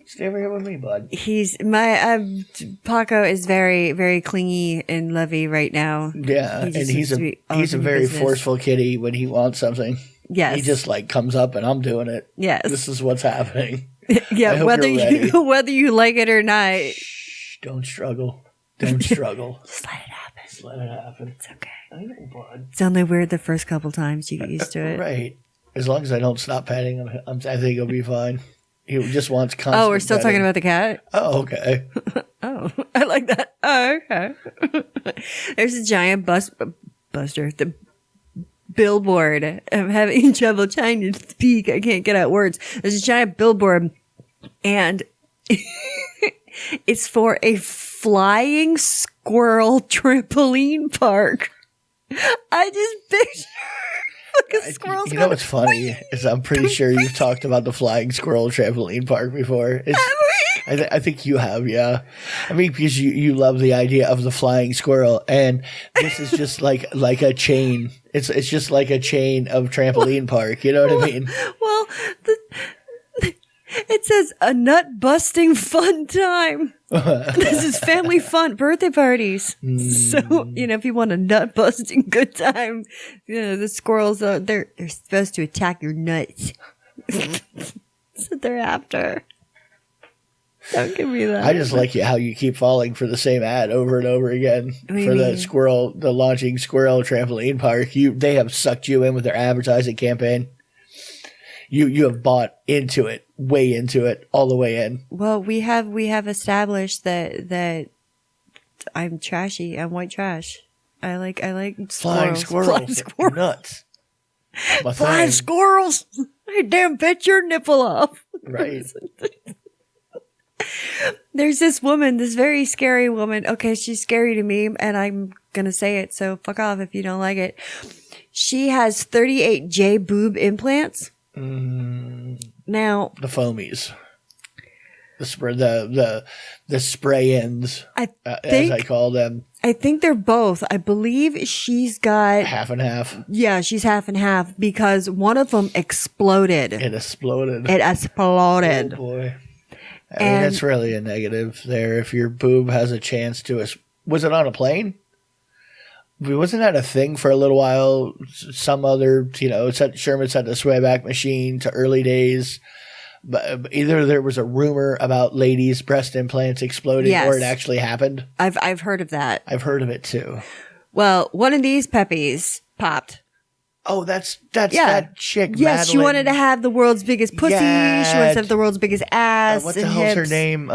A: Stay over here with me, bud.
B: He's Paco is very, very clingy and lovey right now.
A: Yeah,
B: He just
A: and he's
B: needs
A: a
B: to be
A: very
B: business.
A: forceful kitty when he wants something.
B: Yes.
A: He just comes up and I'm doing it.
B: Yes.
A: This is what's happening.
B: Yeah,
A: I hope
B: whether
A: you're ready.
B: whether you like it or not.
A: Shh, don't struggle. Don't struggle.
B: Just let it happen.
A: Just let it happen.
B: It's okay.
A: I know, bud.
B: It's only weird the first couple times you get used to it.
A: Right. As long as I don't stop petting him, I think he'll be fine. He just wants constant.
B: Oh, we're still
A: petting.
B: talking about the cat?
A: Oh, okay.
B: Oh, I like that. Oh, okay. There's a giant buster. The billboard. I'm having trouble trying to speak. I can't get out words. There's a giant billboard, and it's for a flying squirrel trampoline park. I just picture fucking squirrels.
A: You know what's funny is I'm pretty sure you've talked about the flying squirrel trampoline park before. I think you have, yeah. I mean, because you love the idea of the flying squirrel, and this is just like a chain. It's just like a chain of trampoline park. You know what I mean?
B: Well, it says a nut busting fun time. This is family fun birthday parties. So, if you want a nut busting good time, the squirrels, they're supposed to attack your nuts. That's what they're after. Don't give me that.
A: I just like how you keep falling for the same ad over and over again for the launching squirrel trampoline park. They have sucked you in with their advertising campaign. You have bought into it, way into it, all the way in.
B: Well, we have established that I'm trashy. I'm white trash. I like
A: Flying squirrels. Nuts.
B: Flying squirrels. Hey, damn, bet your nipple off.
A: Right.
B: There's this woman, this very scary woman. Okay, she's scary to me, and I'm gonna say it, so fuck off if you don't like it. She has 38 J boob implants. Now
A: the foamies, the spray-ins, as I call them.
B: I think they're both. I believe she's got
A: half and half.
B: Yeah, she's half and half because one of them exploded.
A: It exploded.
B: Oh
A: boy. I mean, that's really a negative there. If your boob has a chance to, was it on a plane? Wasn't that a thing for a little while? Some other, Sherman said the swayback machine to early days. But either there was a rumor about ladies' breast implants exploding, or it actually happened.
B: I've heard of that.
A: I've heard of it too.
B: Well, one of these peppies popped.
A: Oh, that's that chick.
B: Yes, she wanted to have the world's biggest pussy.
A: Yeah.
B: She wants to have the world's biggest ass.
A: What the
B: and
A: hell's
B: hips.
A: her name?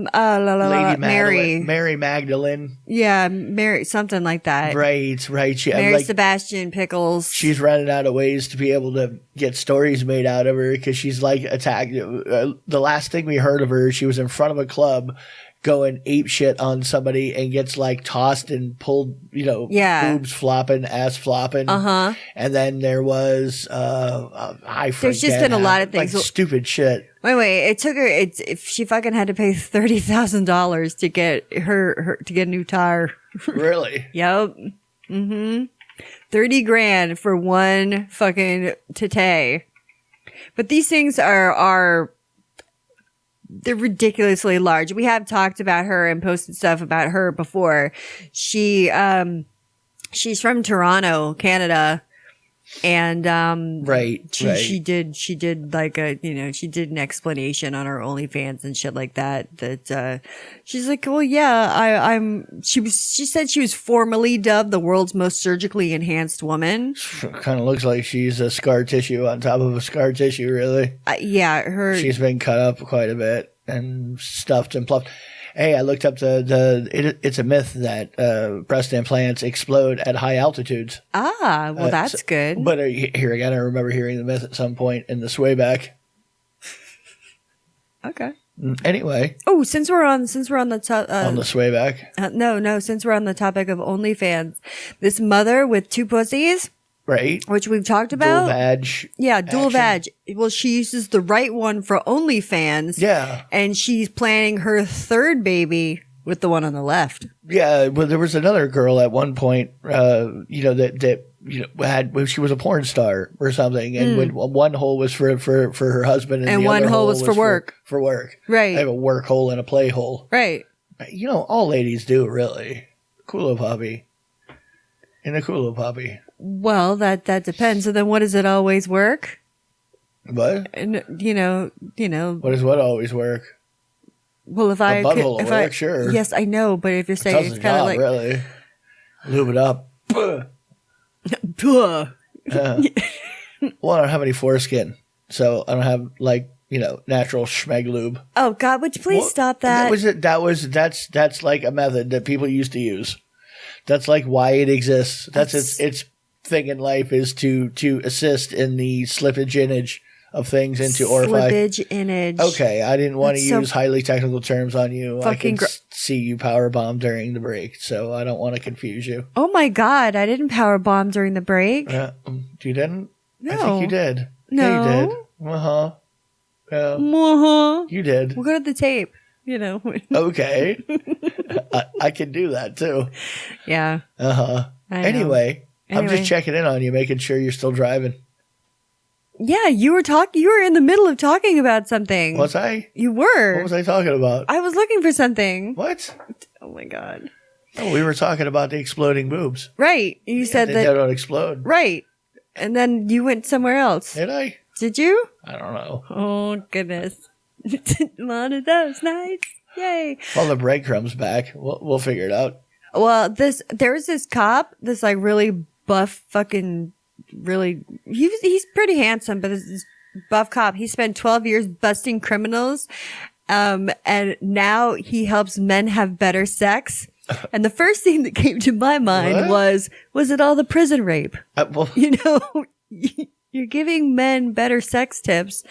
B: Lady
A: Mary Magdalene.
B: Yeah, Mary, something like that.
A: Right.
B: Mary Sebastian Pickles.
A: She's running out of ways to be able to get stories made out of her because she's like attacked. The last thing we heard of her, she was in front of a club going ape shit on somebody and gets like tossed and pulled, boobs flopping, ass flopping. And then there was, I forget.
B: There's just been a lot of things.
A: Like stupid shit.
B: Wait, it took her, if she fucking had to pay $30,000 to get her to get a new tire.
A: Really?
B: Yep. 30 grand for one fucking tete. But these things are they're ridiculously large. We have talked about her and posted stuff about her before. She's from Toronto, Canada. And she did like she did an explanation on her OnlyFans and shit like that she's like, well, yeah, she said she was formally dubbed the world's most surgically enhanced woman.
A: Kind of looks like she's a scar tissue on top of a scar tissue, really. She's been cut up quite a bit and stuffed and pluffed. Hey, I looked up it's a myth that breast implants explode at high altitudes.
B: Well, that's good.
A: But here again, I remember hearing the myth at some point in the swayback.
B: Okay.
A: Anyway.
B: Oh, since we're on the
A: on the swayback.
B: No, since we're on the topic of OnlyFans, this mother with two pussies.
A: Right.
B: Which we've talked about.
A: Dual vag.
B: Yeah, dual vag. Well, she uses the right one for OnlyFans.
A: Yeah.
B: And she's planning her third baby with the one on the left.
A: Yeah, well, there was another girl at one point, that she was a porn star or something, and when one hole was for her husband, and the
B: one
A: other
B: hole was for work.
A: For work.
B: Right.
A: I have a work hole and a play hole.
B: Right.
A: All ladies do, really. Coolo puppy. And a coolo puppy.
B: Well, that depends. So then what does it always work?
A: What?
B: And,
A: What does what always work?
B: Well, if I
A: butthole will work, sure.
B: Yes, I know, but if you're saying it's kind of like
A: really lube it up. Well, I don't have any foreskin, so I don't have like natural schmeg lube.
B: Oh God, would you please stop that?
A: That's like a method that people used to use. That's like why it exists. That's its thing in life is to assist in the slippage-inage of things into orifice.
B: Slippage-inage.
A: Okay, I didn't want to use highly technical terms on you. I can see you powerbomb during the break, so I don't want to confuse you.
B: Oh my God, I didn't powerbomb during the break.
A: You didn't?
B: No.
A: I think you did.
B: No.
A: Yeah, you did. Uh-huh. Yeah.
B: Uh-huh.
A: You did.
B: We'll go to the tape,
A: Okay. I can do that too.
B: Yeah.
A: Uh-huh. Anyway, I'm just checking in on you, making sure you're still driving.
B: Yeah, you were in the middle of talking about something.
A: Was I?
B: You were.
A: What was I talking about?
B: I was looking for something.
A: What?
B: Oh my God.
A: Oh, we were talking about the exploding boobs.
B: Right. You said that
A: they don't explode.
B: Right. And then you went somewhere else.
A: Did I?
B: Did you?
A: I don't know.
B: Oh, goodness. One of those nights. Yay.
A: Well, the breadcrumbs back. We'll figure it out.
B: Well, there was this cop, this like really buff fucking he's pretty handsome, but this buff cop, he spent 12 years busting criminals. And now he helps men have better sex. And the first thing that came to my mind was it all the prison rape? You're giving men better sex tips,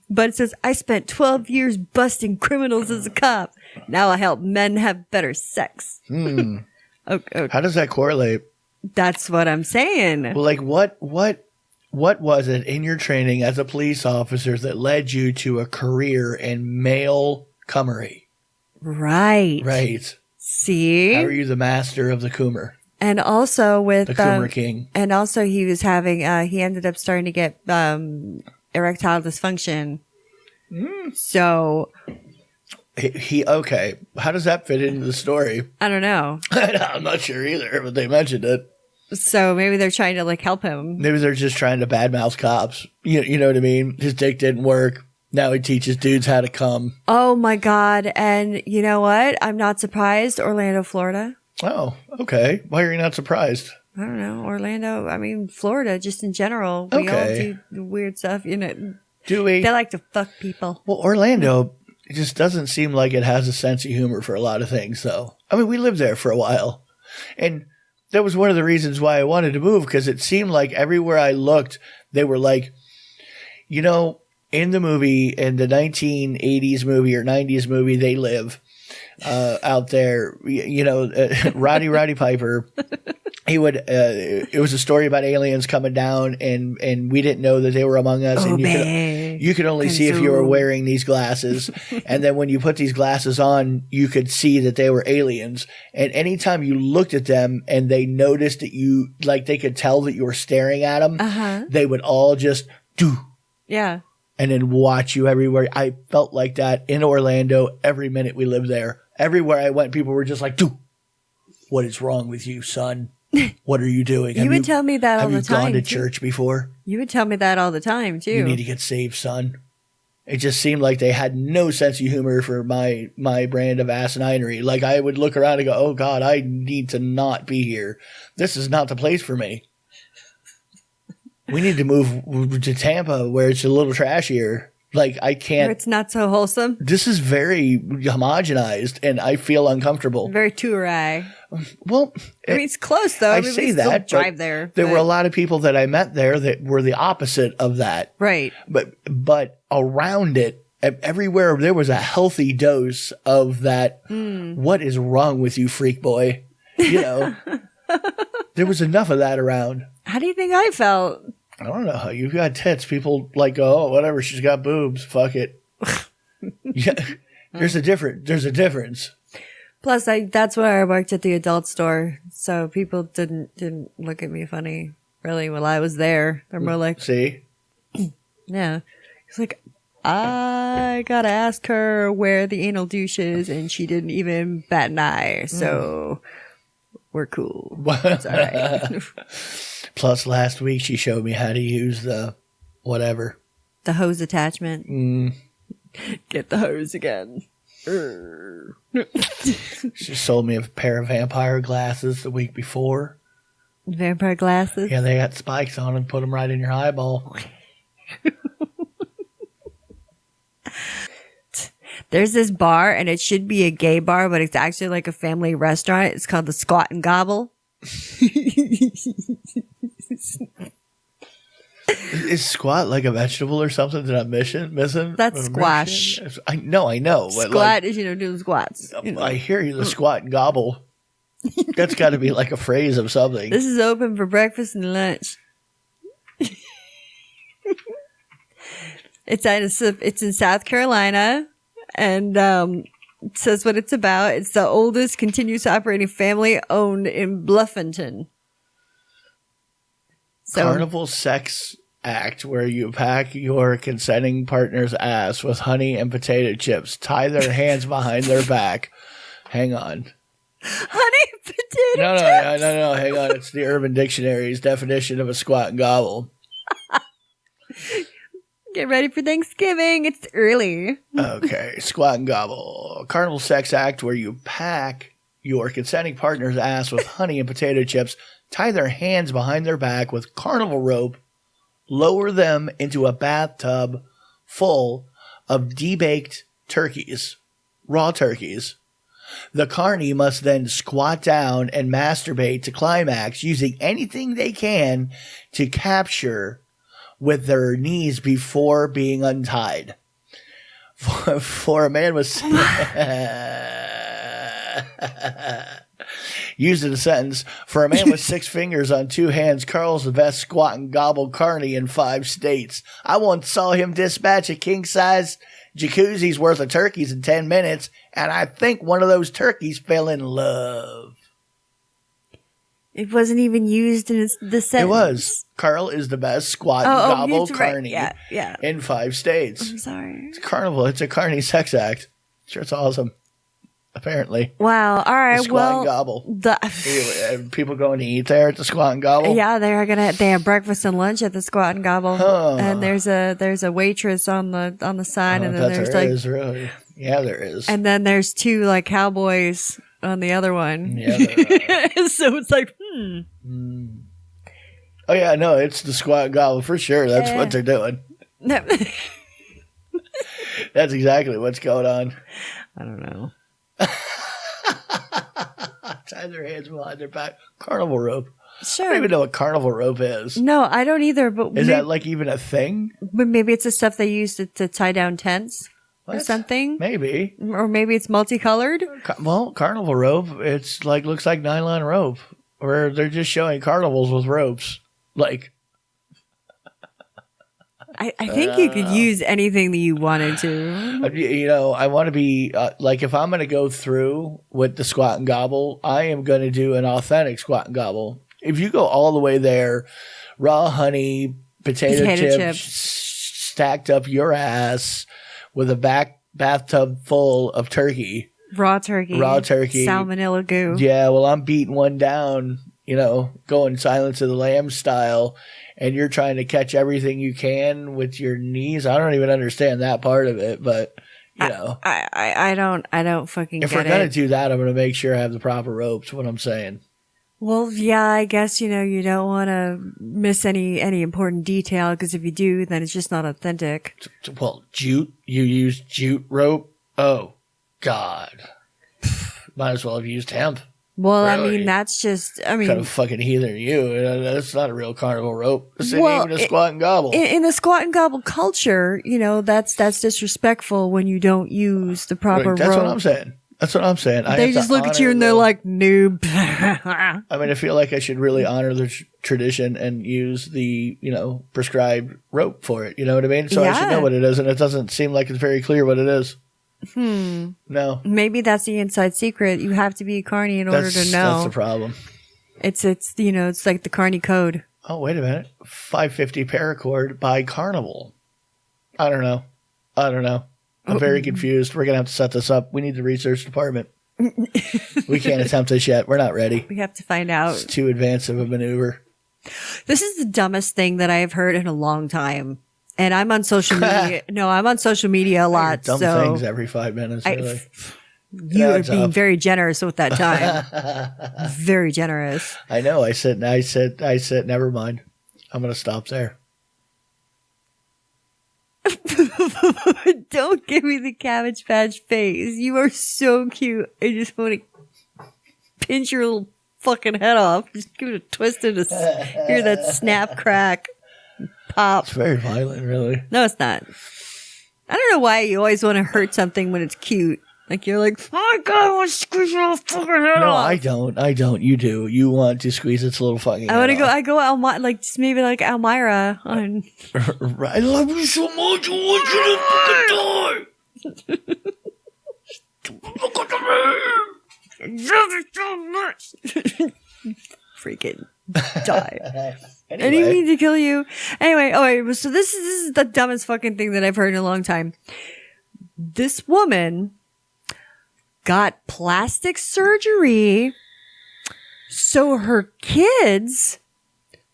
B: but it says, I spent 12 years busting criminals as a cop. Now I help men have better sex. Okay.
A: How does that correlate?
B: That's what I'm saying.
A: Well, like what was it in your training as a police officer that led you to a career in male cummery?
B: Right.
A: Right.
B: See?
A: How are you the master of the coomer?
B: And also with
A: the Coomer King.
B: And also he was having he ended up starting to get erectile dysfunction. So
A: he okay. How does that fit into the story?
B: I don't know.
A: I'm not sure either, but they mentioned it.
B: So maybe they're trying to like help him.
A: Maybe they're just trying to badmouth cops. You know what I mean? His dick didn't work. Now he teaches dudes how to come.
B: Oh my God. And you know what? I'm not surprised. Orlando, Florida.
A: Oh, okay. Why are you not surprised?
B: I don't know. Orlando, I mean, Florida, just in general. We all do weird stuff,
A: Do we?
B: They like to fuck people.
A: Well, Orlando, it just doesn't seem like it has a sense of humor for a lot of things, though. I mean, we lived there for a while. And that was one of the reasons why I wanted to move, because it seemed like everywhere I looked, they were like, in the movie, in the 1980s movie or 90s movie, They Live, out there, Roddy Piper, he would, it was a story about aliens coming down and we didn't know that they were among us. And you could only see if you were wearing these glasses. And then when you put these glasses on, you could see that they were aliens. And anytime you looked at them and they noticed that they could tell that you were staring at them, they would all just do.
B: Yeah.
A: And then watch you everywhere. I felt like that in Orlando every minute we lived there. Everywhere I went, people were just like, dude, what is wrong with you, son? What are you doing?
B: You would tell me that all the time.
A: Have you gone to church before?
B: You would tell me that all the time, too.
A: You need to get saved, son. It just seemed like they had no sense of humor for my brand of asinery. Like I would look around and go, oh, God, I need to not be here. This is not the place for me. We need to move to Tampa where it's a little trashier. Like I can't.
B: Where it's not so wholesome.
A: This is very homogenized, and I feel uncomfortable.
B: Very touray.
A: Well,
B: I mean, it's close though.
A: I say that.
B: Drive there.
A: There were a lot of people that I met there that were the opposite of that.
B: Right.
A: But around it, everywhere there was a healthy dose of that. What is wrong with you, freak boy? There was enough of that around.
B: How do you think I felt?
A: I don't know. You've got tits. People like go, oh, whatever. She's got boobs. Fuck it. Yeah, there's a difference.
B: Plus, that's where I worked at the adult store, so people didn't look at me funny really while I was there. They're more like,
A: see,
B: yeah. It's like I gotta ask her where the anal douche is, and she didn't even bat an eye. So we're cool. It's all right.
A: Plus, last week she showed me how to use the whatever.
B: The hose attachment. Get the hose again.
A: She sold me a pair of vampire glasses the week before.
B: Vampire glasses?
A: Yeah, they got spikes on them. Put them right in your eyeball.
B: There's this bar, and it should be a gay bar, but it's actually like a family restaurant. It's called the Squat and Gobble.
A: Is squat like a vegetable or something that I'm missing?
B: That's squash.
A: I know.
B: Squat is, doing squats.
A: I hear you, the squat and gobble. That's got to be like a phrase of something.
B: This is open for breakfast and lunch. It's in South Carolina, and it says what it's about. It's the oldest continuous operating family owned in Bluffington.
A: Carnival sex act where you pack your consenting partner's ass with honey and potato chips, tie their hands behind their back. Hang on.
B: Honey and potato chips?
A: No, hang on. It's the Urban Dictionary's definition of a squat and gobble.
B: Get ready for Thanksgiving. It's early.
A: Okay. Squat and gobble. Carnival sex act where you pack your consenting partner's ass with honey and potato chips, tie their hands behind their back with carnival rope, lower them into a bathtub full of debaked turkeys, raw turkeys. The carny must then squat down and masturbate to climax using anything they can to capture with their knees before being untied. For a man with... Used in a sentence, for a man with 6 fingers on 2 hands, Carl's the best squat and gobble carny in 5 states. I once saw him dispatch a king-size jacuzzi's worth of turkeys in 10 minutes, and I think one of those turkeys fell in love.
B: It wasn't even used in the sentence.
A: It was. Carl is the best squat and gobble carny in 5 states.
B: I'm sorry.
A: It's carnival. It's a carny sex act. Sure, it's awesome. Apparently.
B: Wow. All right.
A: The squat and gobble. People going to eat there at the squat and gobble?
B: Yeah, they have breakfast and lunch at the squat and gobble.
A: Huh.
B: And there's a waitress on the side, and then there's
A: is really. Yeah, there is.
B: And then there's 2 like cowboys on the other one.
A: Yeah, there are.
B: So it's like,
A: Oh yeah, no, it's the squat and gobble for sure. That's what they're doing. That's exactly what's going on.
B: I don't know.
A: Tie their hands behind their back. Carnival rope.
B: Sure.
A: I don't even know what carnival rope is.
B: No, I don't either. But
A: is that like even a thing?
B: But maybe it's the stuff they use to tie down tents or something.
A: Maybe.
B: Or maybe it's multicolored.
A: Well, carnival rope. It's like looks like nylon rope, where they're just showing carnivals with ropes. Like.
B: I think you could use anything that you wanted to.
A: I want to be like if I'm going to go through with the squat and gobble, I am going to do an authentic squat and gobble. If you go all the way there, raw honey, potato chips stacked up your ass with a bathtub full of turkey.
B: Raw turkey. Salmonella goo.
A: Yeah, well, I'm beating one down, going Silence of the Lambs style. And you're trying to catch everything you can with your knees. I don't even understand that part of it, but
B: I don't fucking
A: if
B: get it.
A: If we're gonna do that, I'm gonna make sure I have the proper ropes. What I'm saying.
B: Well, yeah, I guess you don't want to miss any important detail because if you do, then it's just not authentic.
A: Well, jute. You use jute rope. Oh, God. Might as well have used hemp.
B: Well,
A: really?
B: I mean, that's just,
A: kind of fucking heathen you. That's not a real carnival rope. It's even a squat and gobble.
B: In the squat and gobble culture, that's disrespectful when you don't use the proper rope.
A: That's what I'm saying.
B: They just look at you and they're like, noob.
A: I mean, I feel like I should really honor the tradition and use the, prescribed rope for it. You know what I mean? So I should know what it is, and it doesn't seem like it's very clear what it is. No.
B: Maybe that's the inside secret. You have to be a carny in order to know.
A: That's the problem.
B: It's like the carny code.
A: Oh, wait a minute. 550 paracord by Carnival. I don't know. I'm very confused. We're going to have to set this up. We need the research department. We can't attempt this yet. We're not ready.
B: We have to find out.
A: It's too advanced of a maneuver.
B: This is the dumbest thing that I have heard in a long time. And I'm on social media. No, I'm on social media a lot.
A: Dumb things every 5 minutes. Really.
B: You are being very generous with that time. Very generous.
A: I know. I said, never mind. I'm going to stop there.
B: Don't give me the Cabbage Patch face. You are so cute. I just want to pinch your little fucking head off. Just give it a twist and hear that snap, crack, pop.
A: It's very violent, really.
B: No, it's not. I don't know why you always want to hurt something when it's cute. Like, you're like, oh my God, I want to squeeze your little fucking head off.
A: No, I don't. You do. You want to squeeze its little fucking head off.
B: I go like, just maybe like älmyra on.
A: I love you so much. I want you to fucking die. Look at me. I love you so much.
B: Freaking die. I didn't mean to kill you. Anyway, so this is the dumbest fucking thing that I've heard in a long time. This woman got plastic surgery so her kids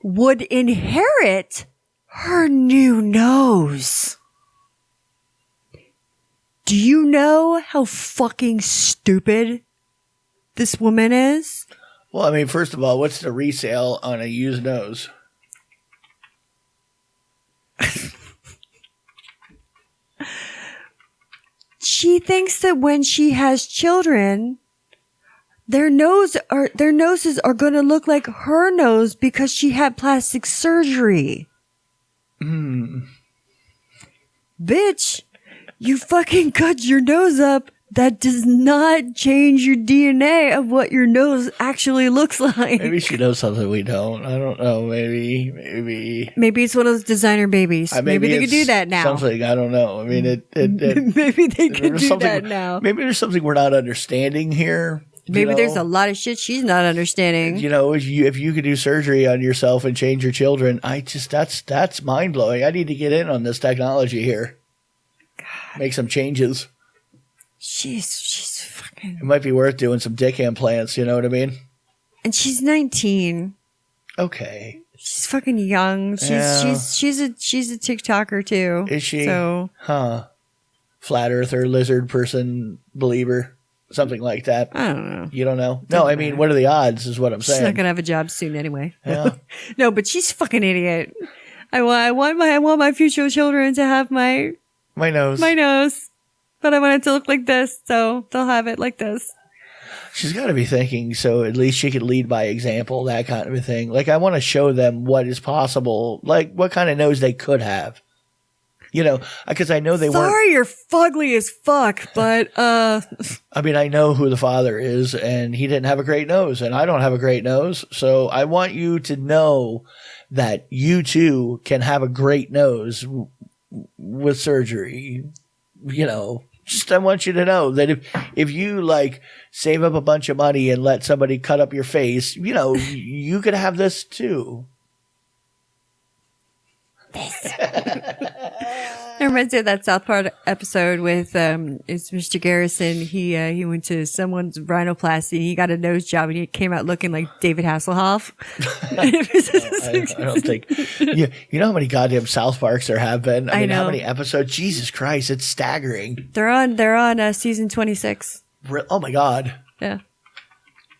B: would inherit her new nose. Do you know how fucking stupid this woman is?
A: Well, I mean, first of all, what's the resale on a used nose?
B: She thinks that when she has children, their noses are going to look like her nose because she had plastic surgery. Bitch, you fucking cut your nose up. That does not change your DNA of what your nose actually looks like.
A: Maybe she knows something we don't. I don't know. Maybe
B: it's one of those designer babies. Maybe they could do that now.
A: Something, I don't know. I mean,
B: maybe they could do that now.
A: Maybe there's something we're not understanding here.
B: Maybe there's a lot of shit she's not understanding.
A: You know, if you could do surgery on yourself and change your children, that's mind blowing. I need to get in on this technology here. God. Make some changes.
B: She's fucking.
A: It might be worth doing some dick implants. You know what I mean?
B: And she's 19.
A: Okay.
B: She's fucking young. She's a TikToker too.
A: Is she?
B: So,
A: flat earther, lizard person, believer, something like that.
B: I don't know.
A: You don't know? No, I mean, what are the odds? Is what I'm saying.
B: She's not gonna have a job soon anyway.
A: Yeah.
B: No, but she's a fucking idiot. I want my future children to have my nose. But I want it to look like this, so they'll have it like this.
A: She's got to be thinking, so at least she could lead by example, that kind of a thing. Like, I want to show them what is possible, like what kind of nose they could have. You know, because I know they weren't.
B: Sorry, you're fugly as fuck, but
A: I mean, I know who the father is, and he didn't have a great nose, and I don't have a great nose. So I want you to know that you too can have a great nose with surgery. You know, just I want you to know that if you like save up a bunch of money and let somebody cut up your face, you know, you could have this too.
B: It reminds me of that South Park episode with it's Mr. Garrison. He went to someone's rhinoplasty and he got a nose job and he came out looking like David Hasselhoff.
A: I don't think. You know how many goddamn South Parks there have been? I mean, how many episodes? Jesus Christ, it's staggering.
B: They're on season 26.
A: Oh my God.
B: Yeah.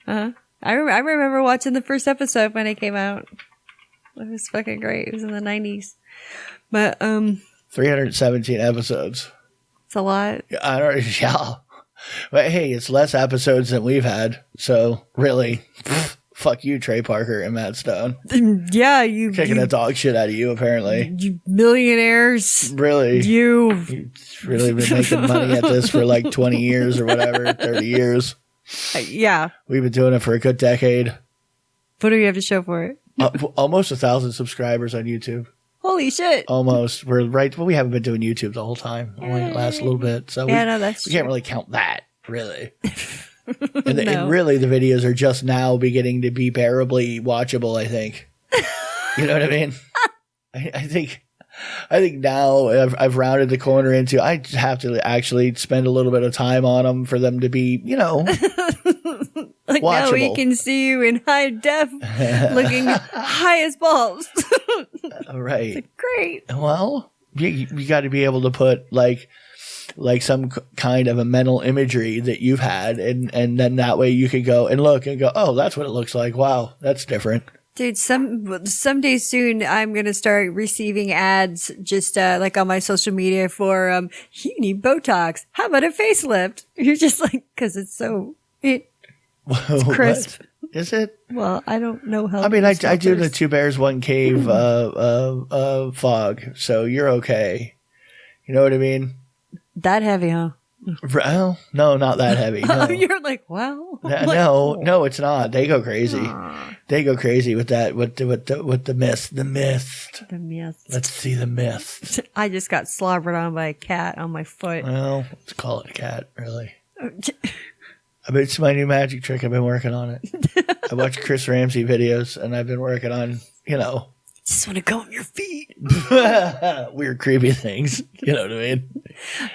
B: I remember watching the first episode when it came out. It was fucking great. It was in the 90s. But
A: 317 episodes.
B: It's a lot.
A: Yeah. But hey, it's less episodes than we've had. So really, fuck you, Trey Parker and Matt Stone.
B: Yeah, you
A: kicking the dog shit out of you, apparently.
B: You millionaires.
A: Really?
B: You've
A: really been making money at this for like 20 years or whatever, 30 years.
B: Yeah.
A: We've been doing it for a good decade.
B: What do you have to show for it?
A: Almost 1,000 subscribers on YouTube.
B: Holy shit.
A: Almost. We're right. Well, we haven't been doing YouTube the whole time. Only last a little bit. So we can't really count that, really. And really, the videos are just now beginning to be bearably watchable, I think. You know what I mean? I think now I've rounded the corner into I just have to actually spend a little bit of time on them for them to be, you know,
B: like watchable. Now we can see you in high def, looking high as balls.
A: Right.
B: It's great.
A: Well, you got to be able to put like some kind of a mental imagery that you've had, and then that way you could go and look and go, oh, that's what it looks like. Wow, that's different.
B: Dude, someday soon I'm gonna start receiving ads just like on my social media for you need Botox. How about a facelift? You're just like, because it's so it's crisp.
A: What? Is it?
B: Well, I don't know how.
A: I mean, I do the 2 bears 1 cave fog, so you're okay. You know what I mean?
B: That heavy, huh?
A: Well, no, not that heavy. No.
B: You're like, well,
A: no, it's not. They go crazy. They go crazy with that. With the mist. The mist. Let's see the mist.
B: I just got slobbered on by a cat on my foot.
A: Well, let's call it a cat, really. I mean, it's my new magic trick. I've been working on it. I watch Chris Ramsey videos, and I've been working on,
B: just want to go on your feet.
A: Weird, creepy things. You know what I mean?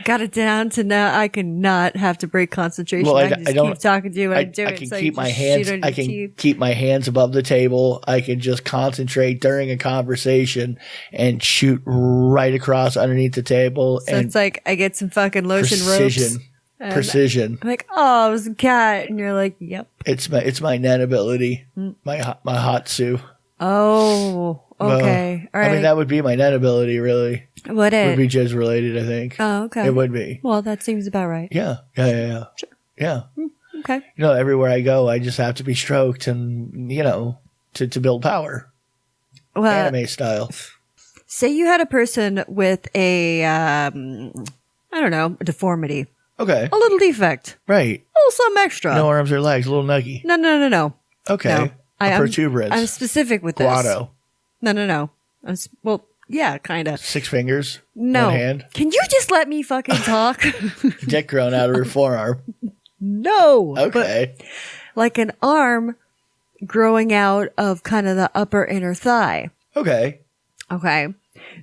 B: Got it down to now I cannot have to break concentration.
A: Well,
B: I can just keep talking to you when I do it.
A: I can keep my hands. I can keep my hands above the table. I can just concentrate during a conversation and shoot right across underneath the table.
B: So it's like I get some fucking lotion ropes.
A: Precision.
B: I'm like, oh, it was a cat, and you're like, yep.
A: It's my 𝓚𝓸𝓷𝓵𝓭, my hot Sue.
B: Oh, okay. All right.
A: I mean, that would be my 𝓚𝓸𝓷𝓵𝓭, really.
B: Would it?
A: Would be jizz related, I think.
B: Oh, okay.
A: It would be.
B: Well, that seems about right.
A: Yeah.
B: Sure.
A: Yeah.
B: Okay.
A: Everywhere I go, I just have to be stroked and, to build power.
B: Well,
A: anime style.
B: Say you had a person with a, I don't know, a deformity.
A: Okay.
B: A little defect.
A: Right.
B: A little something extra.
A: No arms or legs, a little nuggy.
B: No.
A: Okay.
B: No.
A: A protuberance.
B: I'm specific with this.
A: Guado.
B: No. Well, yeah, kind of.
A: 6 fingers.
B: No.
A: 1 hand.
B: Can you just let me fucking talk?
A: Dick growing out of her forearm.
B: No.
A: Okay.
B: Like an arm growing out of kind of the upper inner thigh.
A: Okay.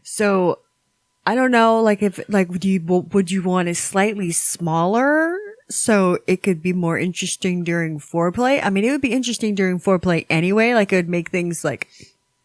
B: So I don't know, like would you want it slightly smaller so it could be more interesting during foreplay? I mean, it would be interesting during foreplay anyway. Like it would make things like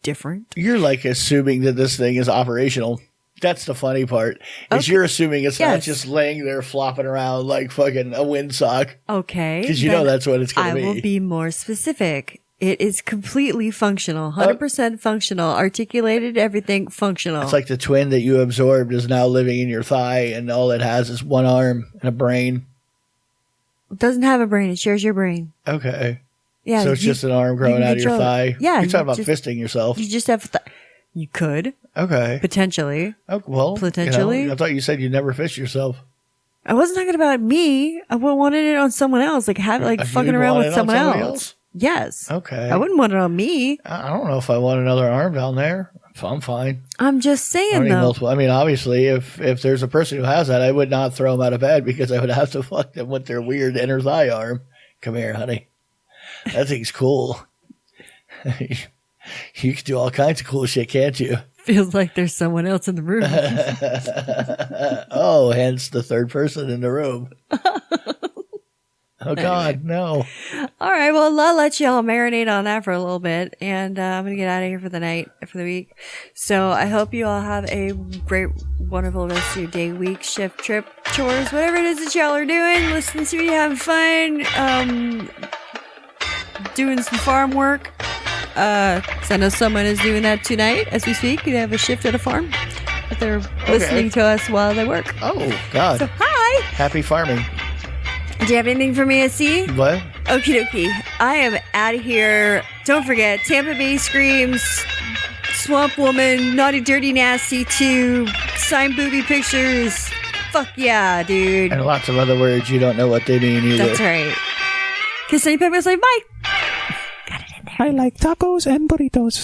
B: different.
A: You're like assuming that this thing is operational. That's the funny part. Is you're assuming it's not just laying there flopping around like fucking a windsock.
B: Okay.
A: Because that's what it's going to be.
B: I will be more specific. It is completely functional, 100% functional, articulated, everything functional.
A: It's like the twin that you absorbed is now living in your thigh, and all it has is 1 arm and a brain.
B: It doesn't have a brain. It shares your brain.
A: Okay.
B: Yeah.
A: So it's just an arm growing out of your thigh.
B: Yeah.
A: You're talking about fisting yourself.
B: You just have you could.
A: Okay.
B: Potentially.
A: Oh, well.
B: Potentially.
A: I thought you said you'd never fist yourself.
B: I wasn't talking about me. I wanted it on someone else. Like fucking around with someone else. Yes.
A: Okay.
B: I wouldn't want it on me.
A: I don't know if I want another arm down there. I'm fine.
B: I'm just saying, though.
A: I mean, obviously, if there's a person who has that, I would not throw them out of bed because I would have to fuck them with their weird inner thigh arm. Come here, honey. That thing's cool. You can do all kinds of cool shit, can't you?
B: Feels like there's someone else in the room.
A: Oh, hence the third person in the room. Oh, God, no. All
B: right, well, I'll let y'all marinate on that for a little bit, and I'm going to get out of here for the night, for the week. So I hope you all have a great, wonderful rest of your day, week, shift, trip, chores, whatever it is that y'all are doing. Listen to me, having fun, doing some farm work. 'Cause I know someone is doing that tonight as we speak. They have a shift at a farm, but they're listening to us while they work.
A: Oh, God.
B: So, hi.
A: Happy farming.
B: Do you have anything for me to see?
A: What?
B: Okie dokie. I am out of here. Don't forget, Tampa Bay Screams, Swamp Woman, Naughty Dirty Nasty 2, signed booby pictures. Fuck yeah, dude.
A: And lots of other words you don't know what they mean either.
B: That's right. Kiss any pepper, say bye.
E: I like tacos and burritos.